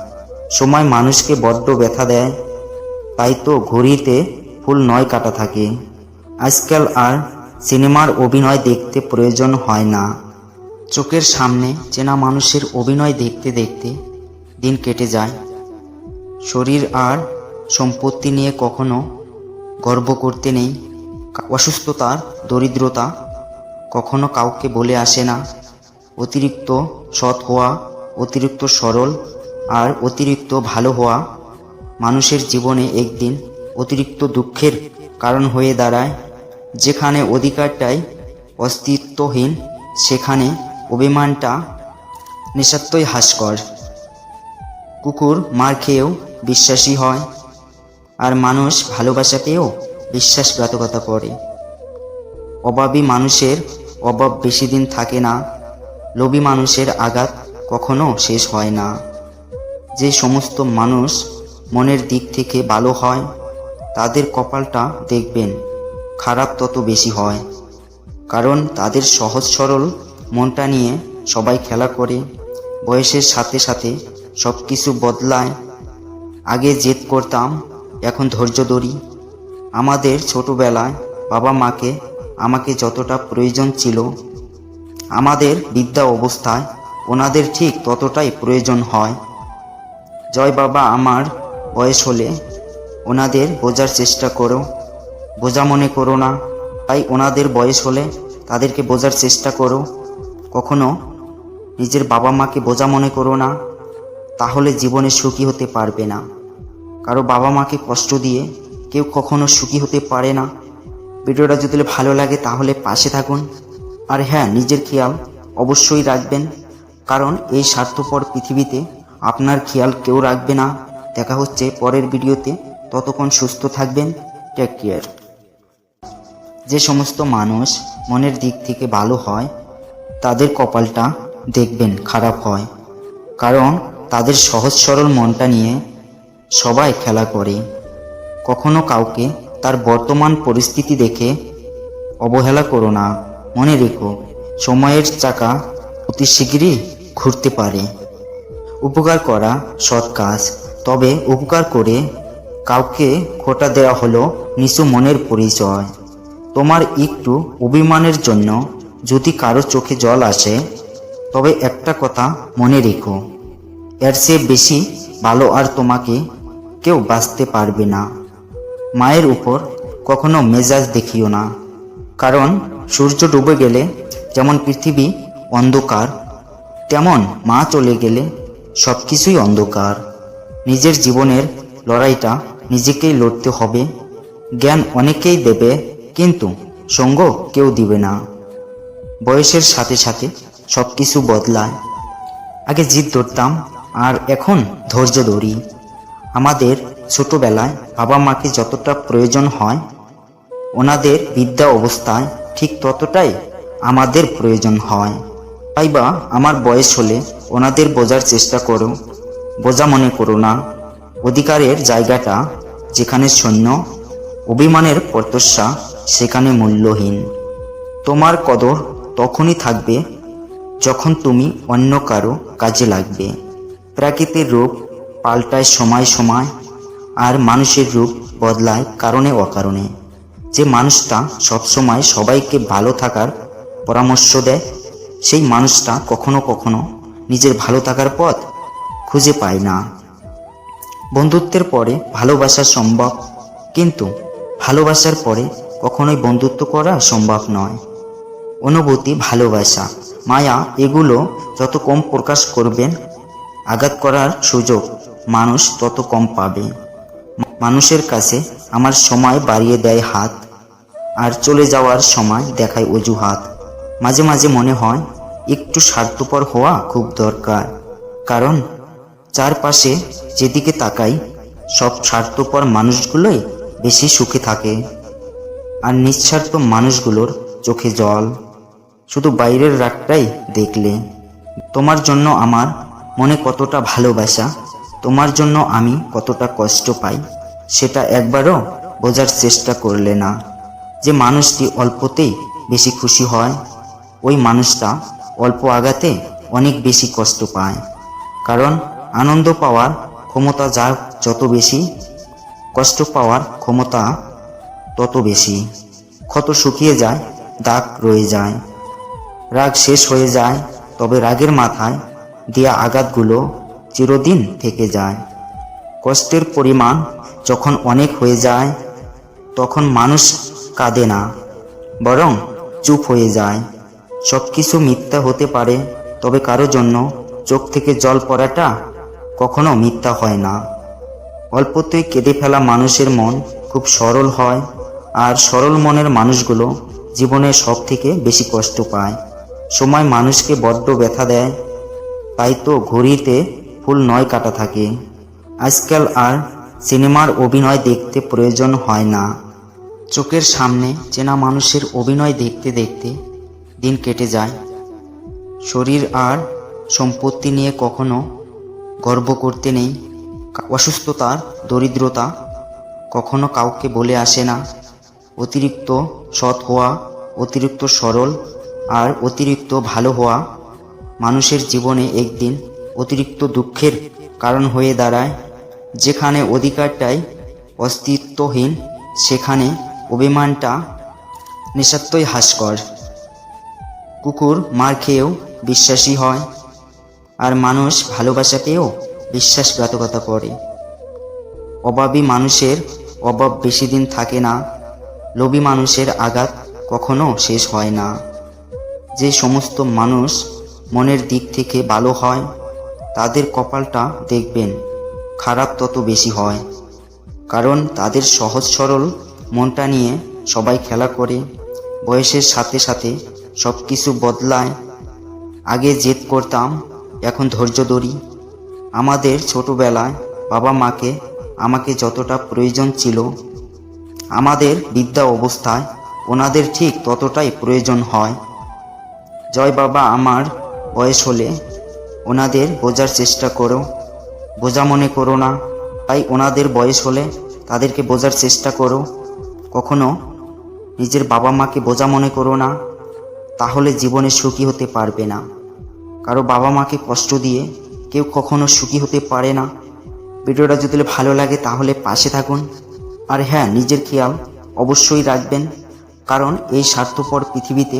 সময় মানুষকে বড্ড ব্যথা দেয়, তাই তো ঘড়িতে ফুল নয় কাটা থাকে। আজকাল আর সিনেমার অভিনয় দেখতে প্রয়োজন হয় না, চোখের সামনে চেনা মানুষের অভিনয় দেখতে দেখতে দিন কেটে যায়। শরীর আর সম্পত্তি নিয়ে কখনো গর্ব করতে নেই, অসুস্থতার দরিদ্রতা কখনো কাউকে বলে আসে না। অতিরিক্ত সৎ হওয়া, অতিরিক্ত সরল আর অতিরিক্ত ভালো হওয়া মানুষের জীবনে একদিন অতিরিক্ত দুঃখের কারণ হয়ে দাঁড়ায়। যেখানে অধিকারটাই অস্তিত্বহীন, সেখানে অভিমানটা নিঃস্বার্থই হাস্যকর। কুকুর মার খেয়েও বিশ্বাসী হয়, আর মানুষ ভালোবাসা পেয়েও বিশ্বাসঘাতকতা করে। অভাবী মানুষের অভাব বেশি দিন থাকে না, লোভী মানুষের আঘাত কখনো শেষ হয় না। যে সমস্ত মানুষ মনের দিক থেকে ভালো হয়, তাদের কপালটা দেখবেন খারাপ তত বেশি হয়, কারণ তাদের সহজ সরল মনটা নিয়ে সবাই খেলা করে। বয়সের সাথে সাথে সব কিছু বদলায়। আগে জেদ করতাম, এখন ধৈর্য ধরি। আমাদের ছোটবেলায় বাবা মাকে আমাকে যতটা প্রয়োজন ছিল, আমাদের বৃদ্ধা অবস্থায় ওনাদের ঠিক ততটাই প্রয়োজন হয়। জয় বাবা, আমার বয়স হলে ওনাদের বোঝার চেষ্টা করো, বোঝা মনে করো না। তাই ওনাদের বয়স হলে তাদেরকে বোঝার চেষ্টা করো, কখনো নিজের বাবা মাকে বোঝা মনে করো না, তাহলে জীবনে সুখী হতে পারবে না। কারো বাবা মাকে কষ্ট দিয়ে কেউ কখনো সুখী হতে পারে না। ভিডিওটা যদি ভালো লাগে তাহলে পাশে থাকুন, আর হ্যাঁ, নিজের খেয়াল অবশ্যই রাখবেন, কারণ এই স্বার্থপর পৃথিবীতে আপনার খেয়াল কেউ রাখবে না। দেখা হচ্ছে পরের ভিডিওতে, ততক্ষণ সুস্থ থাকবেন, টেক কেয়ার। যে সমস্ত মানুষ মনের দিক থেকে ভালো হয়, তাদের কপালটা দেখবেন খারাপ হয়, কারণ তাদের সহজ সরল মনটা নিয়ে সবাই খেলা করে। কখনো কাউকে তার বর্তমান পরিস্থিতি দেখে অবহেলা করো না। মনে রেখো, সময়ের চাকা অতি শীঘ্রই ঘুরতে পারে। উপকার করা সৎ কাজ, তবে উপকার করে কাউকে খোটা দেওয়া হলো নিচু মনের পরিচয়। তোমার একটু অভিমানের জন্য যদি কারো চোখে জল আসে, তবে একটা কথা মনে রেখো, এর চেয়ে বেশি ভালো আর তোমাকে কেউ বাঁচতে পারবে না। মায়ের উপর কখনো মেজাজ দেখিও না, কারণ সূর্য ডুবে গেলে যেমন পৃথিবী অন্ধকার, তেমন মা চলে গেলে সব কিছুই অন্ধকার। নিজের জীবনের লড়াইটা নিজেকেই লড়তে হবে। জ্ঞান অনেকেই দেবে, কিন্তু সঙ্গ কেউ দিবে না। বয়সের সাথে সাথে সব কিছু বদলায়। আগে জিদ ধরতাম, আর এখন ধৈর্য ধরি। আমাদের ছোটবেলায় বাবা মাকে যতটা প্রয়োজন হয়, ওনাদের বৃদ্ধা অবস্থায় ঠিক ততটাই আমাদের প্রয়োজন হয়। তাই বা আমার বয়স হলে ওনাদের বোঝার চেষ্টা করো, বোঝা মনে করো না। অধিকারের জায়গাটা যেখানে শূন্য, অভিমানের প্রত্যাশা সেখানে মূল্যহীন। তোমার কদর তখনই থাকবে যখন তুমি অন্য কারো কাজে লাগবে। প্রাকৃতিক রূপ পাল্টায় সময় সময়, আর মানুষের রূপ বদলায় কারণে অকারণে। যে মানুষটা সবসময় সবাইকে ভালো থাকার পরামর্শ দেয়, সেই মানুষটা কখনো কখনো নিজের ভালো থাকার পথ খুঁজে পায় না। বন্ধুত্বের পরে ভালোবাসা সম্ভব, কিন্তু ভালোবাসার পরে কখনোই বন্ধুত্ব করা সম্ভব নয়। অনুভূতি, ভালোবাসা, মায়া এগুলো যত কম প্রকাশ করবেন, আঘাত করার সুযোগ মানুষ তত কম পাবে। মানুষের কাছে আমার সময় বাড়িয়ে দেয় হাত, আর চলে যাওয়ার সময় দেখায় অজুহাত। মাঝে মাঝে মনে হয় একটু স্বার্থপর হওয়া খুব দরকার, কারণ চারপাশে যেদিকে তাকাই সব স্বার্থপর মানুষগুলোই বেশি সুখে থাকে, আর নিঃস্বার্থ মানুষগুলোর চোখে জল শুধু বাইরের রাগটাই দেখলে। তোমার জন্য আমার মনে কতটা ভালোবাসা, তোমার জন্য আমি কতটা কষ্ট পাই, সেটা একবারও বোঝার চেষ্টা করলে না। যে মানুষটি অল্পতেই বেশি খুশি হয়, ওই মানুষটা অল্প আঘাতে অনেক বেশি কষ্ট পায়। কারণ আনন্দ পাওয়ার ক্ষমতা যার যত বেশি, কষ্ট পাওয়ার ক্ষমতা তত বেশি। ক্ষত শুকিয়ে যায়, দাগ রয়ে যায়, রাগ শেষ হয়ে যায়, তবে রাগের মাথায় দেয়া আঘাতগুলো চিরদিন থেকে যায়। কষ্টের পরিমাণ যখন অনেক হয়ে যায়, তখন মানুষ কাঁদে না, বরং চুপ হয়ে যায়। সব কিছু মিথ্যা হতে পারে, তবে কারো জন্য চোখ থেকে জল পড়াটা কখনো মিথ্যা হয় না। অল্পতেই কেঁদে ফেলা মানুষের মন খুব সরল হয়, আর সরল মনের মানুষগুলো জীবনে সব থেকে বেশি কষ্ট পায়। সময় মানুষকে বড্ড ব্যথা দেয়, তাই তো ঘড়িতে ফুল নয় কাটা থাকে। আজকাল আর সিনেমার অভিনয় দেখতে প্রয়োজন হয় না, চোখের সামনে চেনা মানুষের অভিনয় দেখতে দেখতে দিন কেটে যায়। শরীর আর সম্পত্তি নিয়ে কখনো গর্ব করতে নেই, অসুস্থতার দরিদ্রতা কখনো কাউকে বলে আসে না। অতিরিক্ত সৎ হওয়া, অতিরিক্ত সরল আর অতিরিক্ত ভালো হওয়া মানুষের জীবনে একদিন অতিরিক্ত দুঃখের কারণ হয়ে দাঁড়ায়। যেখানে অধিকারটাই অস্তিত্বহীন, সেখানে অভিমানটা নিঃস্বার্থই হাস্যকর। কুকুর মার খেয়েও বিশ্বাসী হয়, আর মানুষ ভালোবাসা পেয়েও বিশ্বাসঘাতকতা করে। অভাবী মানুষের অভাব বেশি দিন থাকে না, লোভী মানুষের আঘাত কখনো শেষ হয় না। যে সমস্ত মানুষ মনের দিক থেকে ভালো হয়, তাদের কপালটা দেখবেন খারাপ তত বেশি হয়, কারণ তাদের সহজ সরল মনটা নিয়ে সবাই খেলা করে। বয়সের সাথে সাথে সব কিছু বদলায়। আগে জেদ করতাম, এখন ধৈর্য ধরি। আমাদের ছোটবেলায় বাবা মাকে আমাকে যতটা প্রয়োজন ছিল, আমাদের বৃদ্ধা অবস্থায় ওনাদের ঠিক ততটাই প্রয়োজন হয়। জয় বাবা, আমার বয়স হলে ওনাদের বোঝার চেষ্টা করো, বোঝা মনে করো না। তাই ওনাদের বয়স হলে তাদেরকে বোঝার চেষ্টা করো, কখনো নিজের বাবা মাকে বোঝা মনে করো না, তাহলে জীবনে সুখী হতে পারবে না। কারো বাবা মাকে কষ্ট দিয়ে কেউ কখনো সুখী হতে পারে না। ভিডিওটা যদি ভালো লাগে তাহলে পাশে থাকুন, আর হ্যাঁ, নিজের খেয়াল অবশ্যই রাখবেন, কারণ এই স্বার্থপর পৃথিবীতে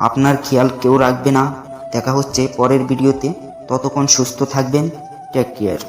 আপনার খেয়াল কেউ রাখবে না। দেখা হচ্ছে পরের ভিডিওতে, ততক্ষণ সুস্থ থাকবেন। Take care.